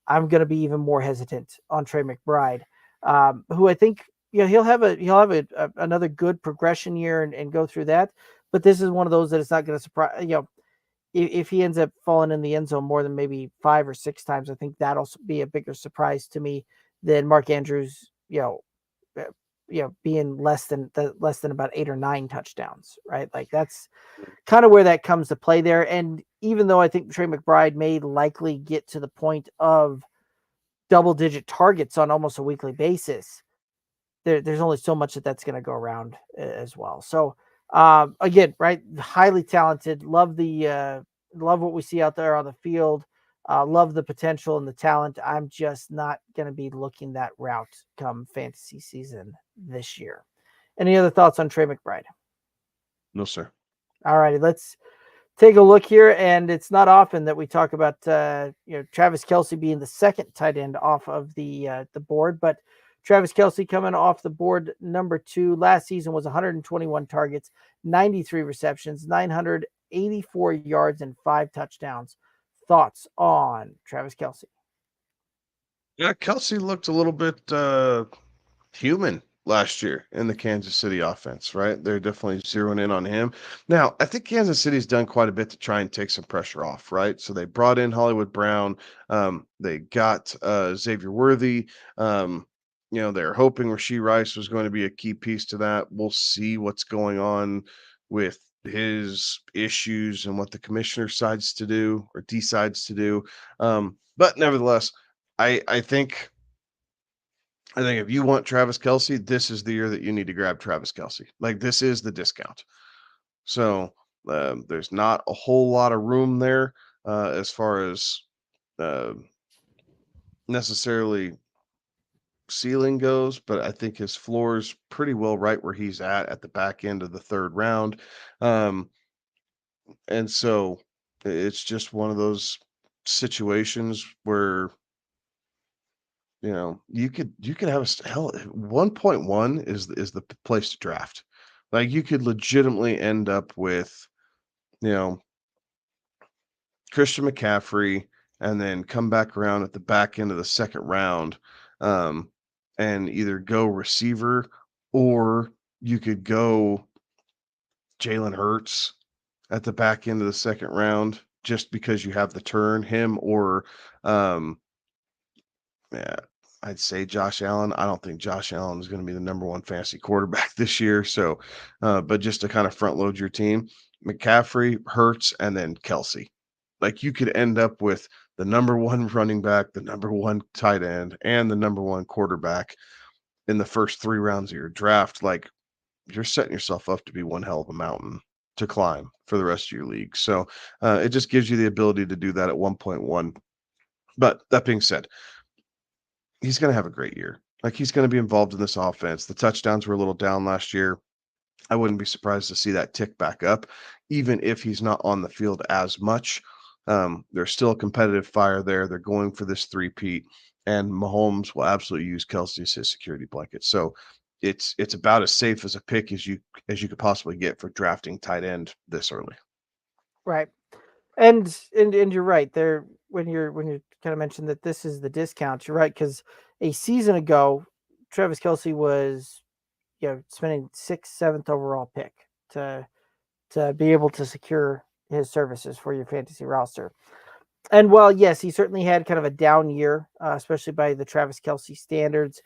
I'm going to be even more hesitant on Trey McBride, who I think he'll have another good progression year and go through that. But this is one of those that it's not going to surprise. If he ends up falling in the end zone more than maybe 5 or 6 times, I think that'll be a bigger surprise to me than Mark Andrews. Being less than about 8 or 9 touchdowns, right? Like that's kind of where that comes to play there. And even though I think Trey McBride may likely get to the point of double digit targets on almost a weekly basis, there's only so much that's going to go around as well. So again, right, highly talented. Love what we see out there on the field. Love the potential and the talent. I'm just not going to be looking that route come fantasy season this year. Any other thoughts on Trey McBride? No, sir. All righty, let's take a look here. And it's not often that we talk about Travis Kelce being the second tight end off of the board, but Travis Kelce coming off the board number 2. Last season was 121 targets, 93 receptions, 984 yards, and 5 touchdowns. Thoughts on Travis Kelce? Yeah, Kelsey looked a little bit human last year in the Kansas City offense, right? They're definitely zeroing in on him. Now, I think Kansas City's done quite a bit to try and take some pressure off, right? So they brought in Hollywood Brown. They got Xavier Worthy. They're hoping Rashee Rice was going to be a key piece to that. We'll see what's going on with his issues and what the commissioner decides to do or decides to do. But nevertheless, I think if you want Travis Kelce, this is the year that you need to grab Travis Kelce. Like this is the discount. So there's not a whole lot of room there as far as uh, necessarily ceiling goes, but I think his floor is pretty well right where he's at the back end of the 3rd round. Um, and so it's just one of those situations where you could have hell 1.1 is the place to draft. Like you could legitimately end up with, you know, Christian McCaffrey and then come back around at the back end of the 2nd round, um, and either go receiver or You could go Jalen Hurts at the back end of the second round just because you have the turn, him or um, yeah, I'd say Josh Allen. I don't think Josh Allen is going to be the number one fantasy quarterback this year. So, but just to kind of front load your team, McCaffrey, Hurts, and then Kelsey. Like you could end up with the number one running back, the number one tight end, and the number one quarterback in the first 3 rounds of your draft. Like you're setting yourself up to be one hell of a mountain to climb for the rest of your league. So it just gives you the ability to do that at 1.1. But that being said, he's going to have a great year. Like he's going to be involved in this offense. The touchdowns were a little down last year. I wouldn't be surprised to see that tick back up, even if he's not on the field as much. There's still a competitive fire there. They're going for this three-peat, and Mahomes will absolutely use Kelsey as his security blanket. So it's about as safe as a pick as you could possibly get for drafting tight end this early. Right. And you're right there when you kind of mentioned that this is the discount. You're right, because a season ago, Travis Kelsey was spending 6th, 7th overall pick to be able to secure his services for your fantasy roster. And while yes, he certainly had kind of a down year, especially by the Travis Kelsey standards.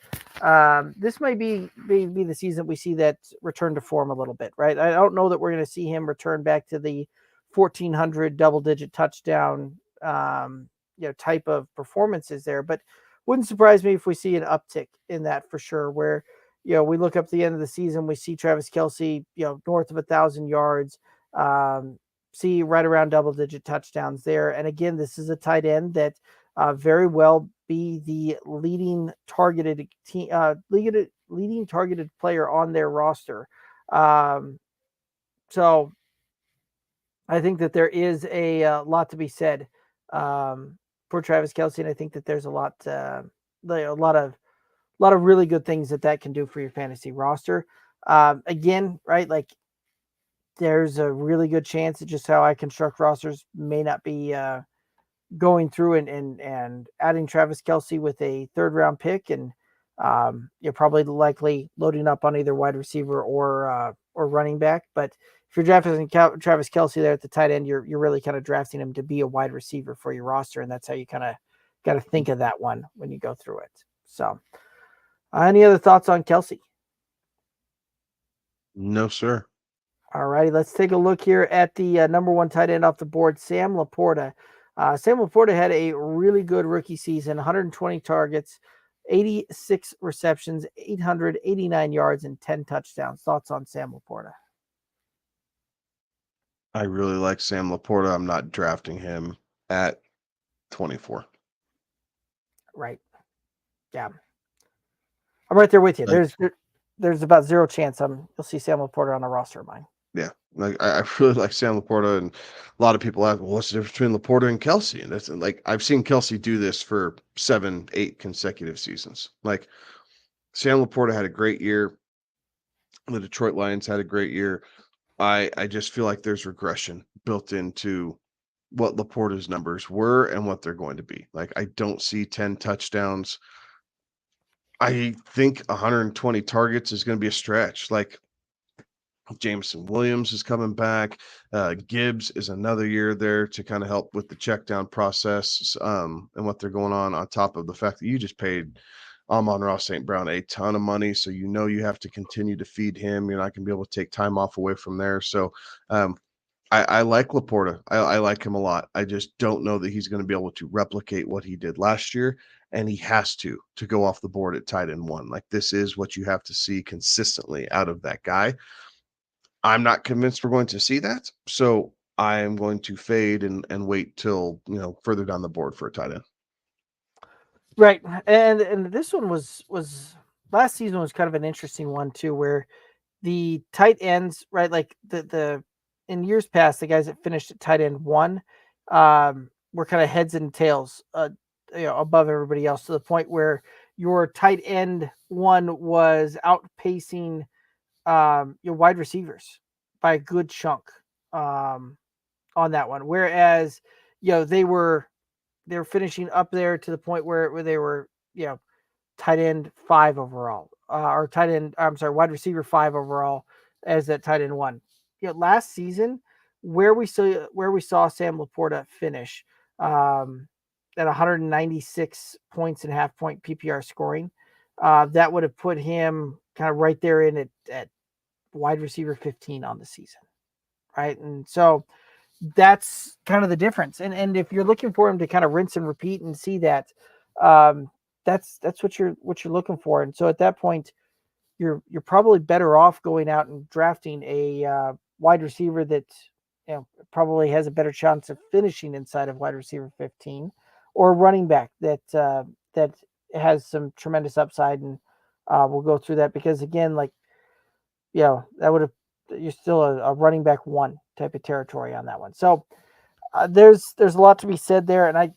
This might be the season we see that return to form a little bit, right? I don't know that we're going to see him return back to the 1,400 double-digit touchdown, type of performances there, but wouldn't surprise me if we see an uptick in that for sure. Where we look up the end of the season, we see Travis Kelsey, north of 1,000 yards. See right around double-digit touchdowns there. And again, this is a tight end that very well be the leading targeted player on their roster. So I think that there is a lot to be said for Travis Kelsey, and I think that there's a lot of really good things that can do for your fantasy roster. Again, right, like there's a really good chance that just how I construct rosters may not be going through and adding Travis Kelsey with a 3rd round pick, and you're probably likely loading up on either wide receiver or running back. But if you're drafting Travis Kelsey there at the tight end, you're really kind of drafting him to be a wide receiver for your roster, and that's how you kind of got to think of that one when you go through it. So, any other thoughts on Kelsey? No, sir. All righty, let's take a look here at the number one tight end off the board, Sam Laporta. Sam Laporta had a really good rookie season, 120 targets, 86 receptions, 889 yards, and 10 touchdowns. Thoughts on Sam Laporta? I really like Sam Laporta. I'm not drafting him at 24. Right. Yeah. I'm right there with you. There's about zero chance you'll see Sam Laporta on a roster of mine. Yeah, like I really like Sam Laporta, and a lot of people ask, well, what's the difference between Laporta and Kelsey? And that's like I've seen Kelsey do this for 7, 8 consecutive seasons. Like Sam Laporta had a great year. The Detroit Lions had a great year. I just feel like there's regression built into what Laporta's numbers were and what they're going to be. Like I don't see 10 touchdowns. I think 120 targets is going to be a stretch. Like Jameson Williams is coming back. Gibbs is another year there to kind of help with the check down process and what they're going on top of the fact that you just paid Amon-Ra St. Brown a ton of money. So you have to continue to feed him. You're not going to be able to take time off away from there. So I like Laporta. I like him a lot. I just don't know that he's going to be able to replicate what he did last year. And he has to go off the board at tight end 1. Like this is what you have to see consistently out of that guy. I'm not convinced we're going to see that. So I am going to fade and wait till, further down the board for a tight end. Right. And this one was last season was kind of an interesting one too, where the tight ends, right? Like the in years past, the guys that finished at tight end 1 were kind of heads and tails above everybody else, to the point where your tight end 1 was outpacing your wide receivers by a good chunk on that one. Whereas, they're finishing up there to the point where they were, tight end 5 overall or tight end. I'm sorry, wide receiver 5 overall as that tight end 1. Last season where we saw Sam Laporta finish at 196 points and half point PPR scoring, that would have put him kind of right there in at wide receiver 15 on the season, right? And so that's kind of the difference. And if you're looking for him to kind of rinse and repeat and see that, that's what you're looking for. And so at that point, you're probably better off going out and drafting a wide receiver that probably has a better chance of finishing inside of wide receiver 15, or a running back that that has some tremendous upside. And we'll go through that because again, like that would have you're still a running back 1 type of territory on that one. So there's a lot to be said there. And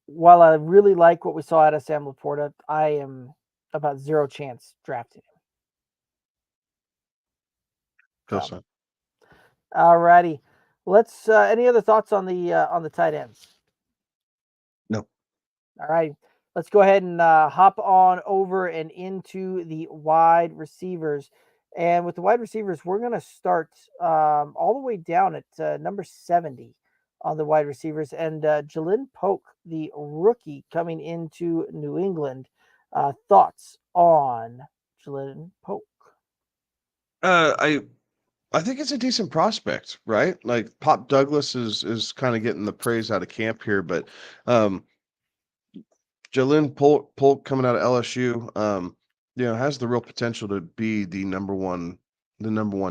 while I really like what we saw out of Sam Laporta, I am about zero chance drafting him. So, all righty. Let's any other thoughts on the tight ends? No. All right. Let's go ahead and hop on over and into the wide receivers. And with the wide receivers, we're going to start all the way down at number 70 on the wide receivers. And Jalen Polk, the rookie coming into New England. Thoughts on Jalen Polk? I think it's a decent prospect, right? Like Pop Douglas is kind of getting the praise out of camp here, but Jalen Polk coming out of LSU, has the real potential to be the number one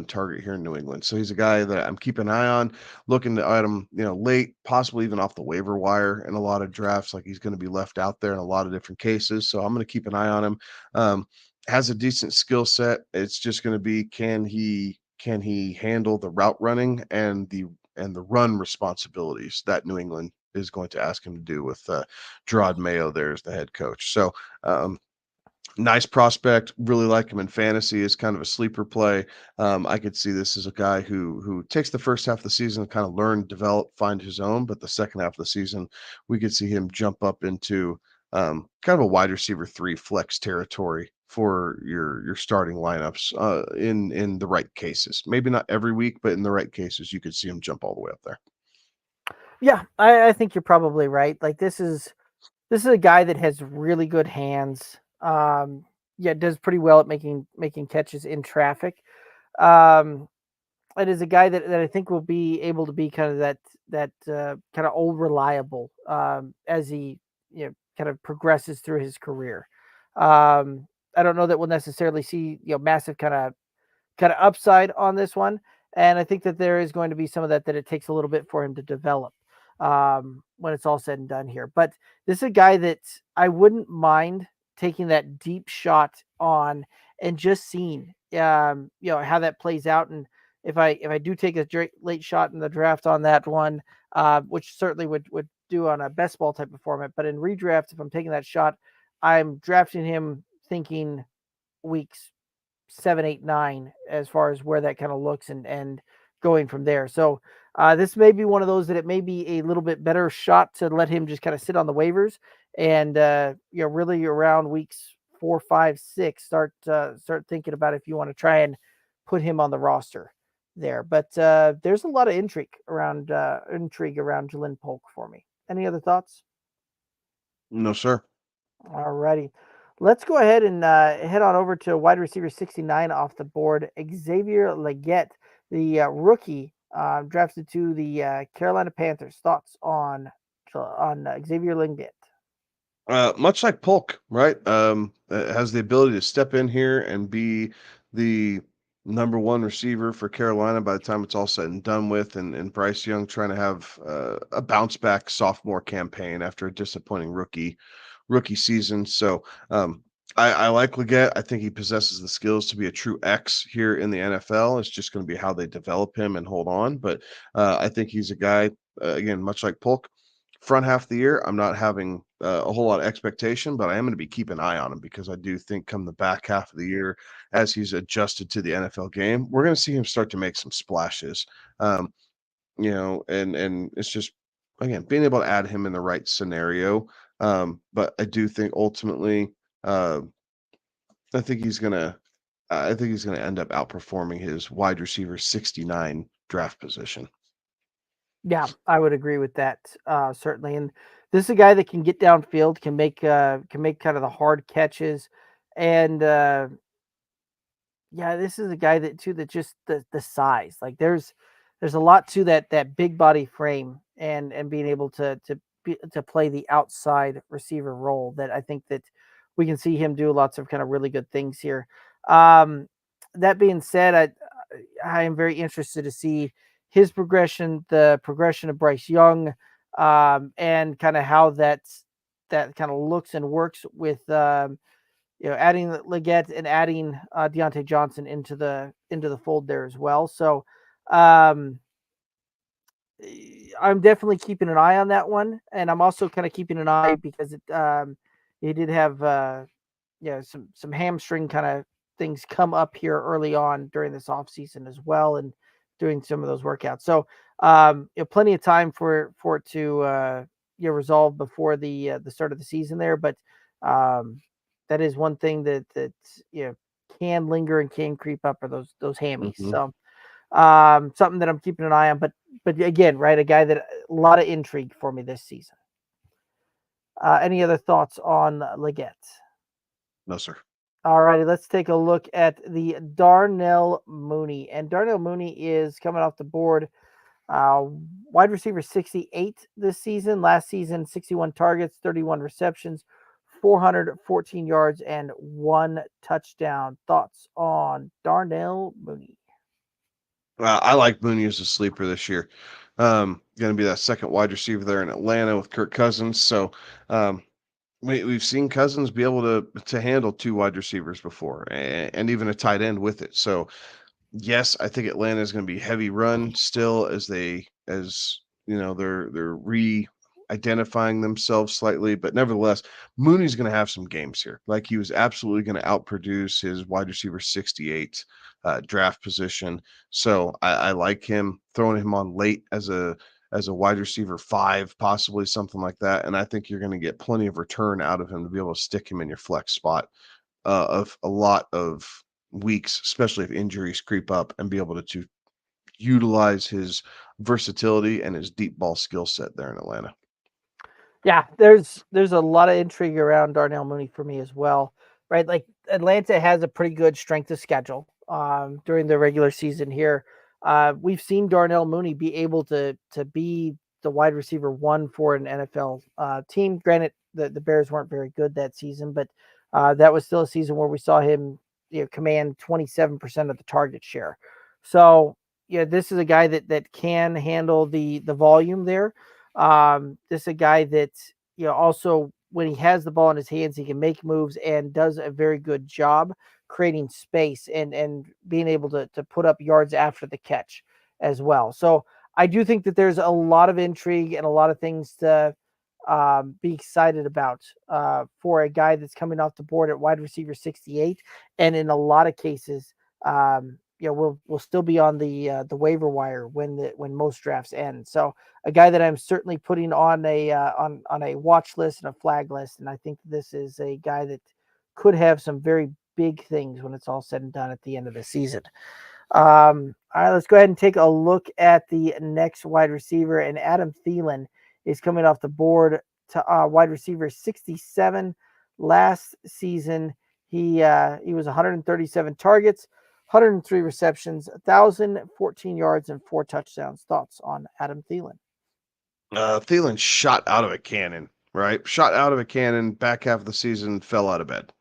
target here in New England. So he's a guy that I'm keeping an eye on, looking at him, late, possibly even off the waiver wire in a lot of drafts. Like he's going to be left out there in a lot of different cases. So I'm going to keep an eye on him. Has a decent skill set. It's just going to be can he handle the route running and the run responsibilities that New England is going to ask him to do with Gerard Mayo there as the head coach. So nice prospect. Really like him in fantasy. Is kind of a sleeper play. I could see this as a guy who takes the first half of the season to kind of learn, develop, find his own, but the second half of the season, we could see him jump up into kind of a wide receiver 3 flex territory for your starting lineups in the right cases. Maybe not every week, but in the right cases, you could see him jump all the way up there. Yeah, I think you're probably right. Like this is a guy that has really good hands. Does pretty well at making catches in traffic. It is a guy that I think will be able to be kind of that kind of old reliable as he kind of progresses through his career. I don't know that we'll necessarily see massive kind of upside on this one, and I think that there is going to be some of that it takes a little bit for him to develop when it's all said and done here. But this is a guy that I wouldn't mind taking that deep shot on and just seeing how that plays out. And if I do take a late shot in the draft on that one, which certainly would do on a best ball type of format, but in redraft, if I'm taking that shot, I'm drafting him thinking weeks 7, 8, 9 as far as where that kind of looks and going from there. So this may be one of those that it may be a little bit better shot to let him just kind of sit on the waivers and really around weeks 4, 5, 6 start thinking about if you want to try and put him on the roster there. But there's a lot of intrigue around Jalen Polk for me. Any other thoughts? No, sir. All righty. Let's go ahead and head on over to wide receiver 69 off the board, Xavier Legette, the rookie drafted to the Carolina Panthers. Thoughts on Xavier Legette? Much like Polk, right? Has the ability to step in here and be the number one receiver for Carolina by the time it's all said and done with, and Bryce Young trying to have a bounce back sophomore campaign after a disappointing rookie season. So I like Legette. I think he possesses the skills to be a true X here in the NFL. It's just going to be how they develop him and hold on. But I think he's a guy, again, much like Polk. Front half of the year, I'm not having a whole lot of expectation, but I am going to be keeping an eye on him because I do think come the back half of the year, as he's adjusted to the NFL game, we're going to see him start to make some splashes. And it's just, again, being able to add him in the right scenario. But I do think ultimately, I think he's gonna. I think he's gonna end up outperforming his wide receiver 69 draft position. Yeah, I would agree with that, certainly. And this is a guy that can get downfield, can make kind of the hard catches, and yeah, this is a guy that too that just the size. Like there's a lot to that big body frame and being able to play the outside receiver role that I think that we can see him do lots of kind of really good things here. Um, that being said, I am very interested to see his progression, the progression of Bryce Young, and kind of how that kind of looks and works with adding Leggett and adding Deontay Johnson into the fold there as well. So um, I'm definitely keeping an eye on that one, and I'm also kind of keeping an eye because he did have some hamstring kind of things come up here early on during this off season as well, and doing some of those workouts. So plenty of time for it to resolve before the start of the season there, but um, that is one thing that you know can linger and can creep up are those hammies. Mhm. So something that I'm keeping an eye on, but again, right, a guy that a lot of intrigue for me this season. Any other thoughts on Leggett? No, sir. All righty, let's take a look at the Darnell Mooney. And Darnell Mooney is coming off the board. Uh, Wide receiver 68 this season. Last season, 61 targets, 31 receptions, 414 yards, and one touchdown. Thoughts on Darnell Mooney? I like Mooney as a sleeper this year. Going to be that second wide receiver there in Atlanta with Kirk Cousins. So um, we've seen Cousins be able to handle two wide receivers before, and even a tight end with it. So yes, I think Atlanta is going to be heavy run still as they're re-identifying themselves slightly, but nevertheless, Mooney's going to have some games here. Like he was absolutely going to outproduce his wide receiver 68 draft position. So I like him throwing him on late as a wide receiver 5, possibly something like that. And I think you're going to get plenty of return out of him to be able to stick him in your flex spot of a lot of weeks, especially if injuries creep up, and be able to utilize his versatility and his deep ball skill set there in Atlanta. Yeah, there's a lot of intrigue around Darnell Mooney for me as well, right? Like Atlanta has a pretty good strength of schedule during the regular season here. We've seen Darnell Mooney be able to be the wide receiver one for an NFL team. Granted, the Bears weren't very good that season, but that was still a season where we saw him command 27% of the target share. So yeah, this is a guy that can handle the volume there. This is a guy that also when he has the ball in his hands, he can make moves and does a very good job creating space and being able to put up yards after the catch as well. So I do think that there's a lot of intrigue and a lot of things to be excited about for a guy that's coming off the board at wide receiver 68, and in a lot of cases, we'll still be on the waiver wire when most drafts end. So a guy that I'm certainly putting on a watch list and a flag list, and I think this is a guy that could have some very big things when it's all said and done at the end of the season. All right, let's go ahead and take a look at the next wide receiver, and Adam Thielen is coming off the board to wide receiver 67. Last season, he was 137 targets, 103 receptions, 1,014 yards, and 4 touchdowns. Thoughts on Adam Thielen? Thielen shot out of a cannon, right? Shot out of a cannon. Back half of the season, fell out of bed.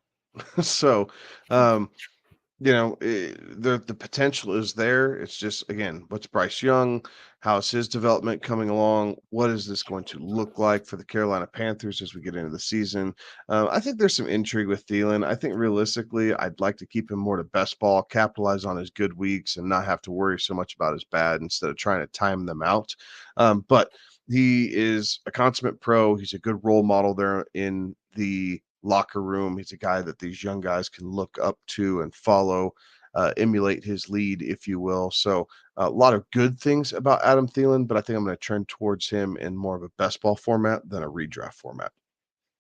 So, um, the potential is there. It's just again, what's Bryce Young? How's his development coming along? What is this going to look like for the Carolina Panthers as we get into the season? I think there's some intrigue with Thielen. I think realistically, I'd like to keep him more to best ball, capitalize on his good weeks, and not have to worry so much about his bad instead of trying to time them out. But he is a consummate pro. He's a good role model there in the locker room. He's a guy that these young guys can look up to and follow, emulate his lead, if you will. So a lot of good things about Adam Thielen, but I think I'm going to trend towards him in more of a best ball format than a redraft format.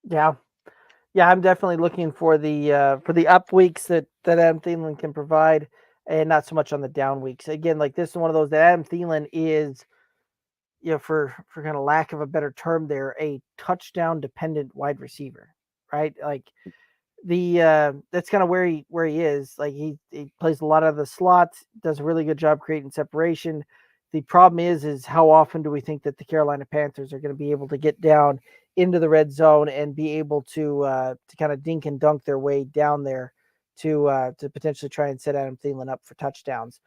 Yeah, Yeah, I'm definitely looking for the up weeks that Adam Thielen can provide, and not so much on the down weeks. Again, like this is one of those that Adam Thielen is, for kind of lack of a better term, there a touchdown dependent wide receiver, right? Like that's kind of where he is. Like he plays a lot of the slots, does a really good job creating separation. The problem is how often do we think that the Carolina Panthers are going to be able to get down into the red zone and be able to kind of dink and dunk their way down there to potentially try and set Adam Thielen up for touchdowns.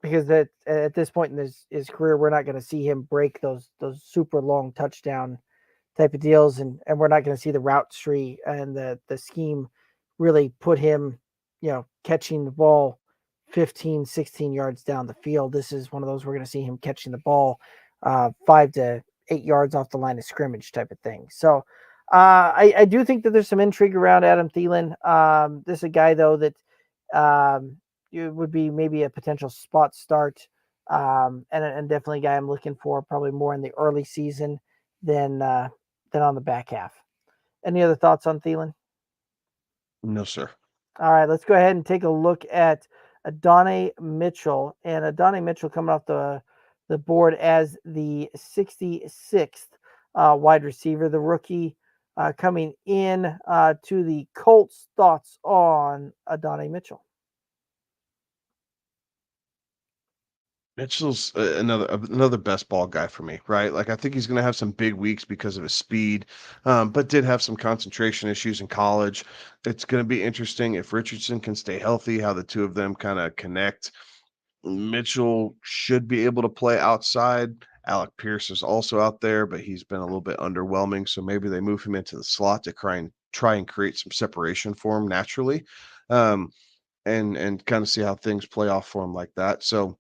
Because at this point in his career, we're not going to see him break those super long touchdown type of deals, and we're not going to see the route tree and the scheme really put him, catching the ball 15, 16 yards down the field. This is one of those we're going to see him catching the ball 5 to 8 yards off the line of scrimmage type of thing. So I do think that there's some intrigue around Adam Thielen. This is a guy though that it would be maybe a potential spot start, and definitely a guy I'm looking for probably more in the early season than on the back half. Any other thoughts on Thielen? No, sir. All right, let's go ahead and take a look at Adonai Mitchell. And Adonai Mitchell coming off the board as the 66th wide receiver, the rookie coming in to the Colts. Thoughts on Adonai Mitchell? Mitchell's another best ball guy for me, right? Like I think he's going to have some big weeks because of his speed, but did have some concentration issues in college. It's going to be interesting if Richardson can stay healthy, how the two of them kind of connect. Mitchell should be able to play outside. Alec Pierce is also out there, but he's been a little bit underwhelming. So maybe they move him into the slot to try and create some separation for him naturally, um, and kind of see how things play off for him like that. So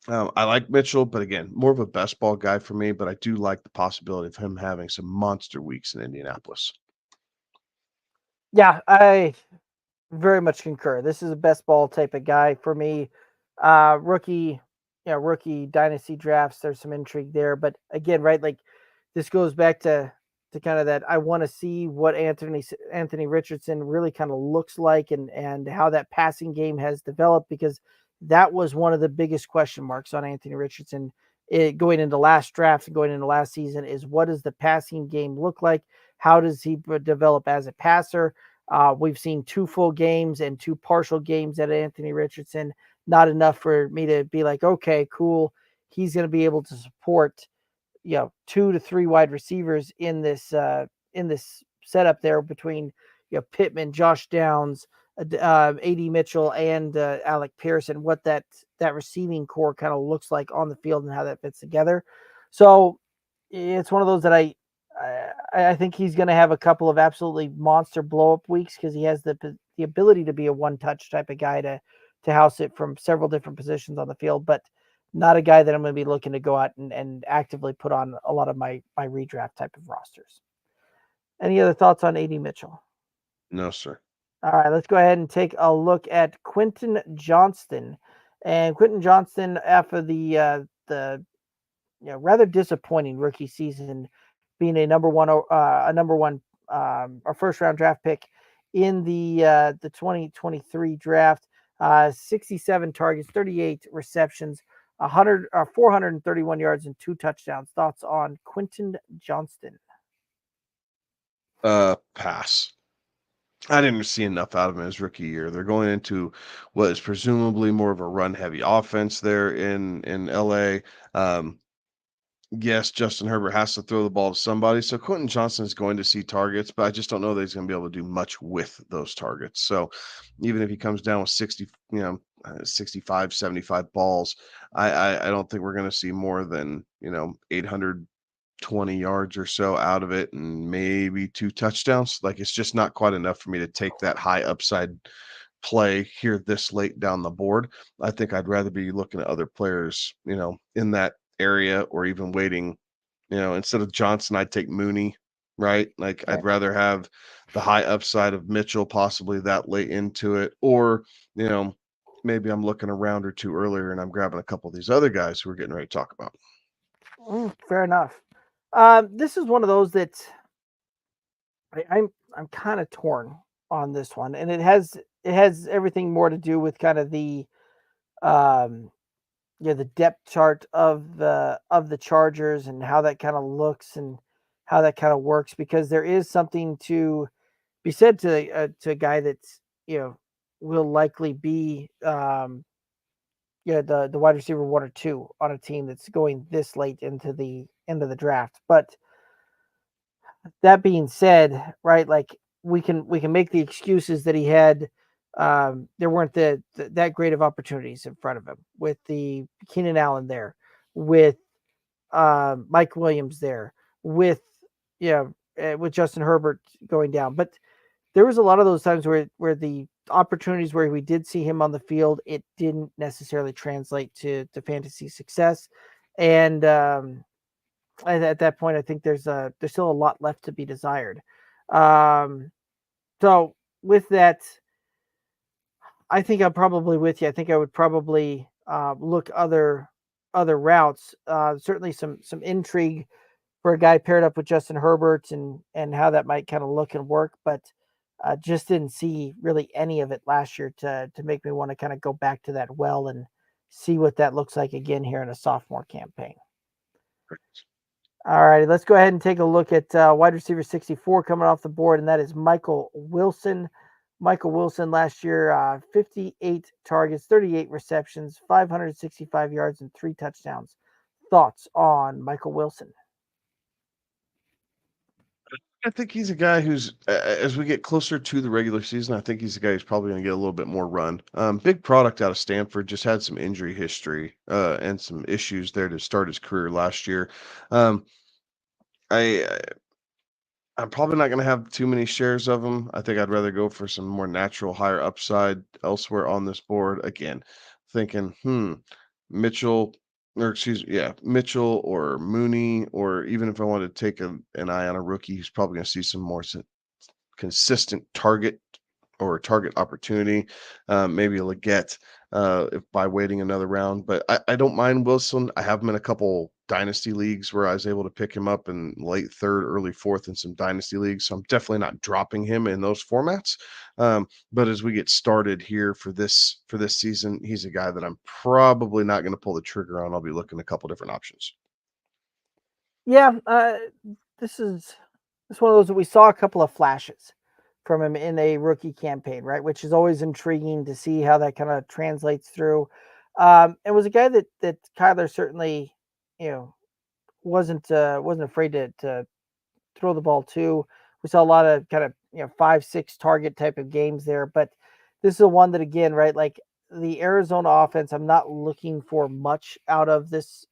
I like Mitchell, but again, more of a best ball guy for me. But I do like the possibility of him having some monster weeks in Indianapolis. Yeah, I very much concur. This is a best ball type of guy for me. Rookie, rookie dynasty drafts. There's some intrigue there, but again, right, like this goes back to kind of that. I want to see what Anthony Richardson really kind of looks like, and how that passing game has developed, because that was one of the biggest question marks on Anthony Richardson going into last draft and going into last season, is what does the passing game look like? How does he develop as a passer? We've seen 2 full games and 2 partial games at Anthony Richardson. Not enough for me to be like, okay, cool. He's going to be able to support, 2 to 3 wide receivers in this setup there between, Pittman, Josh Downs, AD Mitchell, and Alec Pierce, and what that receiving core kind of looks like on the field and how that fits together. So it's one of those that I think he's going to have a couple of absolutely monster blow up weeks, because he has the ability to be a one touch type of guy to house it from several different positions on the field, but not a guy that I'm going to be looking to go out and actively put on a lot of my redraft type of rosters. Any other thoughts on AD Mitchell? No, sir. All right, let's go ahead and take a look at Quentin Johnston. And Quentin Johnston, after the rather disappointing rookie season, being a number one or first round draft pick in the 2023 draft. 67 targets, 38 receptions, 431 yards, and 2 touchdowns. Thoughts on Quentin Johnston? Pass. I didn't see enough out of him his rookie year. They're going into what is presumably more of a run heavy offense there in LA. Yes, Justin Herbert has to throw the ball to somebody. So Quentin Johnson is going to see targets, but I just don't know that he's going to be able to do much with those targets. So even if he comes down with 60, 65, 75 balls, I don't think we're going to see more than, 820 yards or so out of it and maybe 2 touchdowns. Like it's just not quite enough for me to take that high upside play here this late down the board. I think I'd rather be looking at other players, in that area, or even waiting, instead of Johnson, I'd take Mooney, right? Like Okay. I'd rather have the high upside of Mitchell possibly that late into it, or, you know, maybe I'm looking a round or 2 earlier and I'm grabbing a couple of these other guys who we're getting ready to talk about. Fair enough. This is one of those that I'm kind of torn on this one, and it has everything more to do with kind of the um the depth chart of the Chargers and how that kind of looks and how that kind of works, because there is something to be said to a guy that's will likely be the wide receiver 1 or 2 on a team that's going this late into the end of the draft. But that being said, right, like we can make the excuses that he had. There weren't that great of opportunities in front of him with the Keenan Allen there, with Mike Williams there, with with Justin Herbert going down. But there was a lot of those times where the opportunities where we did see him on the field, it didn't necessarily translate to fantasy success. And at that point, I think there's still a lot left to be desired. Um, so with that, I think I'm probably with you. I think I would probably look other routes. Certainly some intrigue for a guy paired up with Justin Herbert and how that might kind of look and work, but just didn't see really any of it last year to make me want to kind of go back to that well and see what that looks like again here in a sophomore campaign. All righty, let's go ahead and take a look at wide receiver 64 coming off the board, and that is Michael Wilson. Michael Wilson last year, 58 targets, 38 receptions, 565 yards, and 3 touchdowns. Thoughts on Michael Wilson? I think he's a guy who's, as we get closer to the regular season, I think he's a guy who's probably going to get a little bit more run. Big product out of Stanford, just had some injury history and some issues there to start his career last year. Um, I I'm probably not gonna have too many shares of them. I think I'd rather go for some more natural, higher upside elsewhere on this board. Again, thinking, Mitchell, or Mitchell or Mooney, or even if I wanted to take an eye on a rookie, who's probably gonna see some more consistent target opportunity. Maybe a Leggett if by waiting another round. But I don't mind Wilson. I have him in a couple dynasty leagues where I was able to pick him up in late third, early fourth in some dynasty leagues. So I'm definitely not dropping him in those formats. But as we get started here for this season, he's a guy that I'm probably not going to pull the trigger on. I'll be looking at a couple different options. Yeah, this is it's one of those that we saw a couple of flashes from him in a rookie campaign, right? Which is always intriguing to see how that kind of translates through. It was a guy that Kyler certainly, you know, wasn't afraid to throw the ball to. We saw a lot of kind of 5-6 target type of games there, but this is a one that again, right? Like the Arizona offense, I'm not looking for much out of this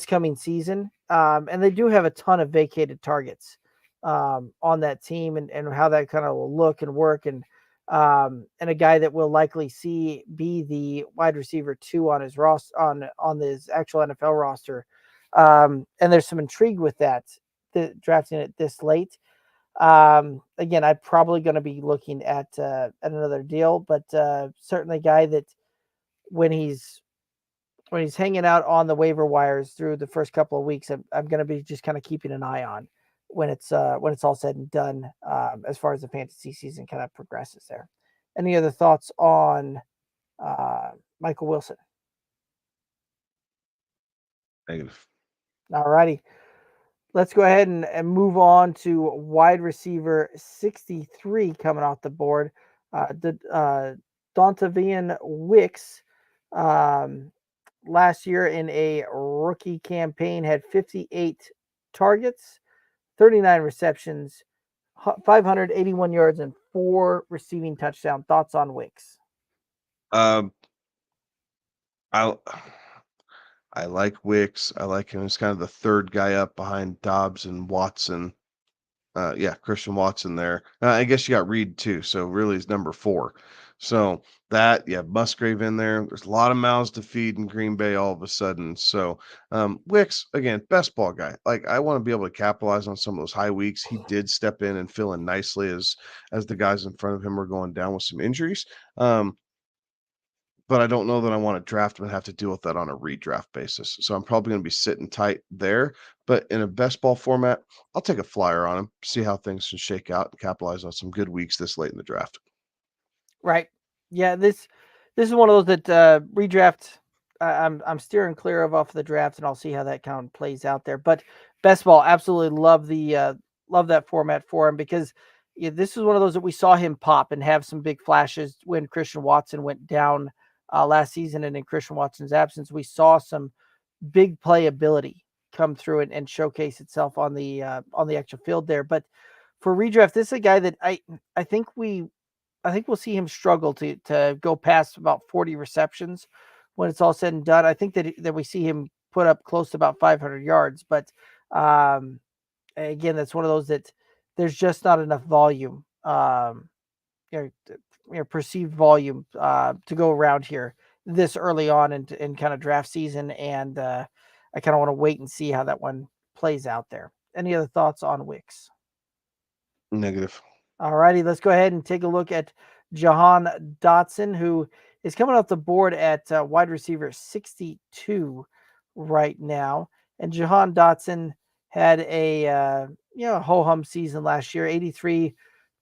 coming season. And they do have a ton of vacated targets on that team, and how that kind of will look and work. And a guy that will likely see be the wide receiver 2 on his roster on his actual NFL roster. And there's some intrigue with that, drafting it this late. Again, I'm probably going to be looking at another deal, but certainly a guy that when he's hanging out on the waiver wires through the first couple of weeks, I'm going to be just kind of keeping an eye on when it's all said and done, as far as the fantasy season kind of progresses there. Any other thoughts on Michael Wilson? Negative. All righty. Let's go ahead and move on to wide receiver 63 coming off the board. Dontavian Wicks. Last year in a rookie campaign had 58 targets, 39 receptions, 581 yards, and 4 receiving touchdown. Thoughts on Wicks? Um, I I like Wicks. I like him as kind of the third guy up behind Dobbs and Watson. Yeah, Christian Watson there. I guess you got Reed too, so really is number 4. So that, yeah, Musgrave in there. There's a lot of mouths to feed in Green Bay all of a sudden. So Wicks, again, best ball guy. Like I want to be able to capitalize on some of those high weeks. He did step in and fill in nicely as the guys in front of him were going down with some injuries. but I don't know that I want to draft him and have to deal with that on a redraft basis. So I'm probably going to be sitting tight there. But in a best ball format, I'll take a flyer on him, see how things can shake out, and capitalize on some good weeks this late in the draft. Right. Yeah, this is one of those that redraft. I'm steering clear of off the draft, and I'll see how that count plays out there. But best ball, absolutely love that format for him because this is one of those that we saw him pop and have some big flashes when Christian Watson went down last season, and in Christian Watson's absence, we saw some big playability come through and showcase itself on the actual field there. But for redraft, this is a guy that I think we'll see him struggle to go past about 40 receptions when it's all said and done. I think that we see him put up close to about 500 yards, but again, that's one of those that there's just not enough volume, perceived volume to go around here this early on in kind of draft season, and I kind of want to wait and see how that one plays out there. Any other thoughts on Wicks? Negative. All righty, let's go ahead and take a look at Jahan Dotson, who is coming off the board at wide receiver 62 right now. And Jahan Dotson had a ho-hum season last year, 83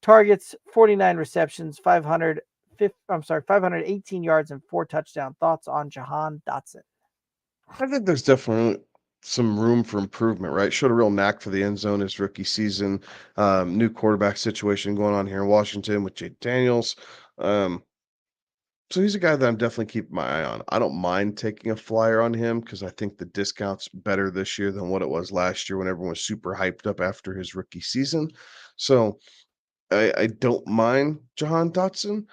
targets, 49 receptions, 518 yards and 4 touchdown. Thoughts on Jahan Dotson? I think there's definitely some room for improvement, right? Showed a real knack for the end zone his rookie season. New quarterback situation going on here in Washington with Jay Daniels. So he's a guy that I'm definitely keeping my eye on. I don't mind taking a flyer on him because I think the discount's better this year than what it was last year when everyone was super hyped up after his rookie season. So I don't mind Jahan Dotson.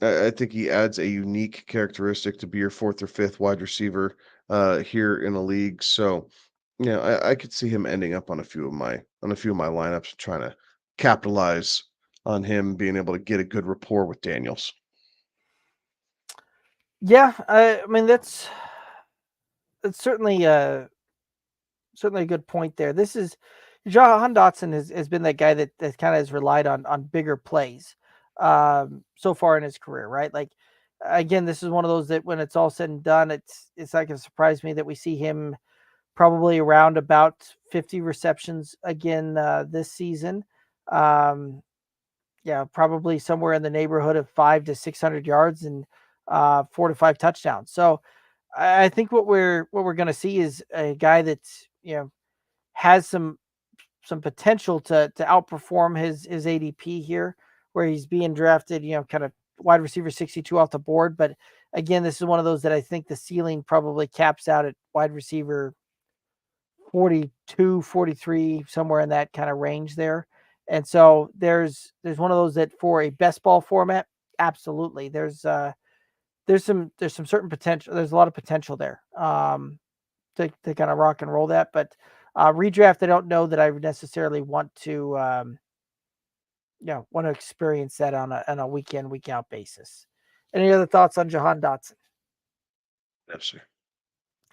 I think he adds a unique characteristic to be your fourth or fifth wide receiver here in the league. So, I could see him ending up on a few of my lineups, trying to capitalize on him being able to get a good rapport with Daniels. Yeah, I mean that's certainly certainly a good point there. This is Jahan Dotson has been that guy that kind of has relied on bigger plays so far in his career, right? Like again, this is one of those that when it's all said and done, it's not going to surprise me that we see him probably around about 50 receptions again this season. Yeah, probably somewhere in the neighborhood of 500 to 600 yards and 4 to 5 touchdowns. So I think what we're going to see is a guy that's has some potential to outperform his ADP here, where he's being drafted, kind of wide receiver 62 off the board. But again, this is one of those that I think the ceiling probably caps out at wide receiver 42, 43, somewhere in that kind of range there. And so there's one of those that for a best ball format, absolutely. There's some certain potential. There's a lot of potential there to kind of rock and roll that. But redraft, I don't know that I necessarily want to want to experience that on a week in, week out basis. Any other thoughts on Jahan Dotson? Yes, sir.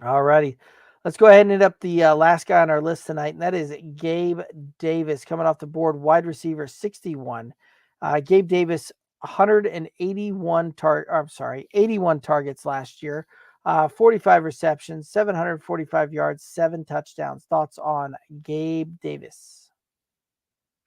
All righty. Let's go ahead and hit up the last guy on our list tonight, and that is Gabe Davis coming off the board, wide receiver 61. Gabe Davis, 81 targets last year, 45 receptions, 745 yards, 7 touchdowns. Thoughts on Gabe Davis?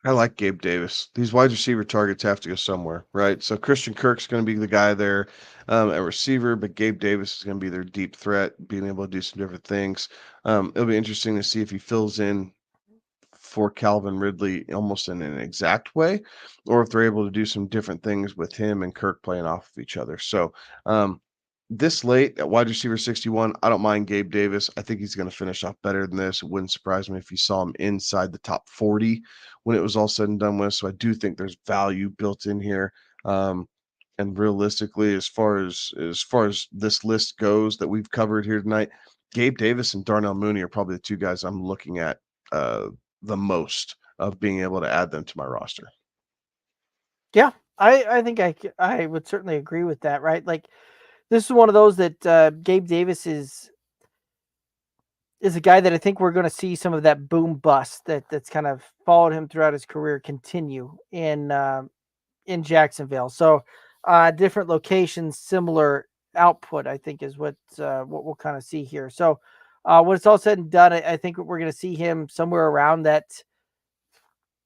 I like Gabe Davis. These wide receiver targets have to go somewhere, right? So Christian Kirk's going to be the guy there at receiver, but Gabe Davis is going to be their deep threat, being able to do some different things. It'll be interesting to see if he fills in for Calvin Ridley almost in an exact way, or if they're able to do some different things with him and Kirk playing off of each other. So this late at wide receiver 61, I don't mind Gabe Davis. I think he's going to finish off better than this. It wouldn't surprise me if you saw him inside the top 40 when it was all said and done with. So I do think there's value built in here. And realistically, as far as this list goes that we've covered here tonight, Gabe Davis and Darnell Mooney are probably the two guys I'm looking at the most of being able to add them to my roster. Yeah, I think I would certainly agree with that, right? Like this is one of those that Gabe Davis is a guy that I think we're going to see some of that boom bust that's kind of followed him throughout his career continue in Jacksonville. So different locations, similar output, I think is what we'll kind of see here. So when it's all said and done, I think we're going to see him somewhere around that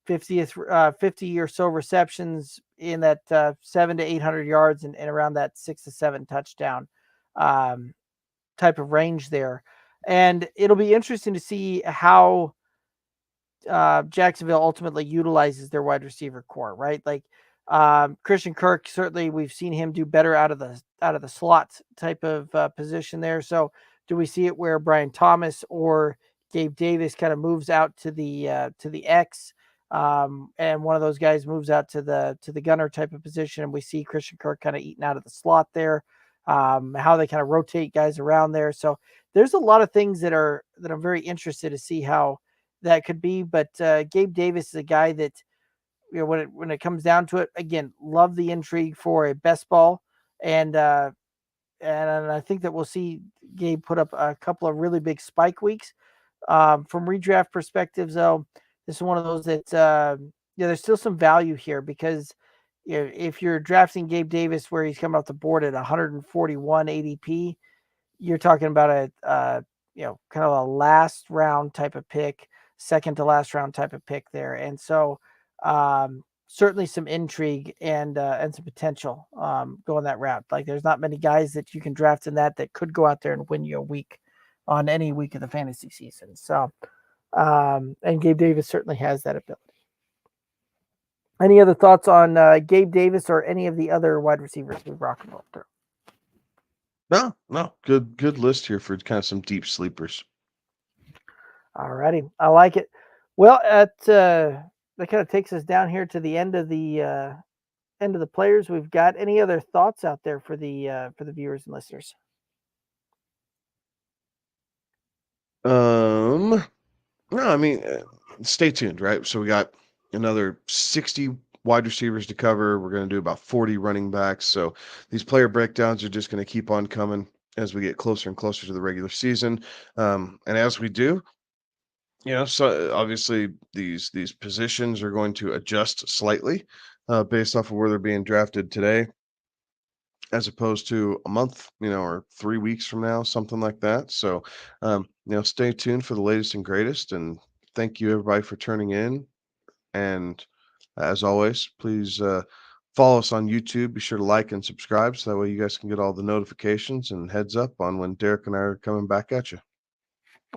50 or so receptions in that 700 to 800 yards and around that 6 to 7 touchdown type of range there. And it'll be interesting to see how Jacksonville ultimately utilizes their wide receiver core, right? Like Christian Kirk, certainly we've seen him do better out of the slot type of position there. So do we see it where Brian Thomas or Gabe Davis kind of moves out to the X, and one of those guys moves out to the gunner type of position, and we see Christian Kirk kind of eating out of the slot there? How they kind of rotate guys around there. So there's a lot of things that I'm very interested to see how that could be. But Gabe Davis is a guy that, when it comes down to it, again, love the intrigue for a best ball, and I think that we'll see Gabe put up a couple of really big spike weeks. From redraft perspectives, though, this is one of those that there's still some value here, because if you're drafting Gabe Davis where he's coming off the board at 141 ADP, you're talking about a kind of a last round type of pick, second to last round type of pick there. And so certainly some intrigue and some potential going that route. Like, there's not many guys that you can draft in that could go out there and win you a week on any week of the fantasy season. So and Gabe Davis certainly has that ability. Any other thoughts on Gabe Davis or any of the other wide receivers we've rocked and rolled through? No. Good list here for kind of some deep sleepers. All righty. I like it. Well, that kind of takes us down here to the end of the players we've got. Any other thoughts out there for the viewers and listeners? No, I mean, stay tuned, right? So we got another 60 wide receivers to cover. We're going to do about 40 running backs. So these player breakdowns are just going to keep on coming as we get closer and closer to the regular season. And as we do, so obviously these positions are going to adjust slightly based off of where they're being drafted today, as opposed to a month, or 3 weeks from now, something like that. So, stay tuned for the latest and greatest. And thank you everybody for turning in. And as always, please follow us on YouTube. Be sure to like and subscribe, so that way you guys can get all the notifications and heads up on when Derek and I are coming back at you.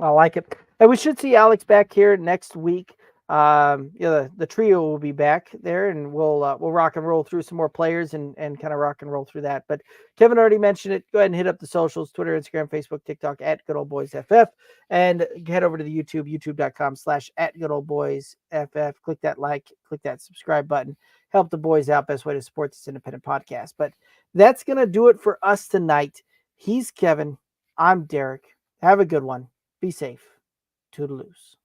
I like it. And we should see Alex back here next week. The trio will be back there, and we'll rock and roll through some more players and kind of rock and roll through that. But Kevin already mentioned it. Go ahead and hit up the socials: Twitter, Instagram, Facebook, TikTok at Good Old Boys FF, and head over to the YouTube, youtube.com/@GoodOldBoysFF. Click that like, click that subscribe button. Help the boys out. Best way to support this independent podcast. But that's gonna do it for us tonight. He's Kevin. I'm Derek. Have a good one. Be safe. Toodaloos.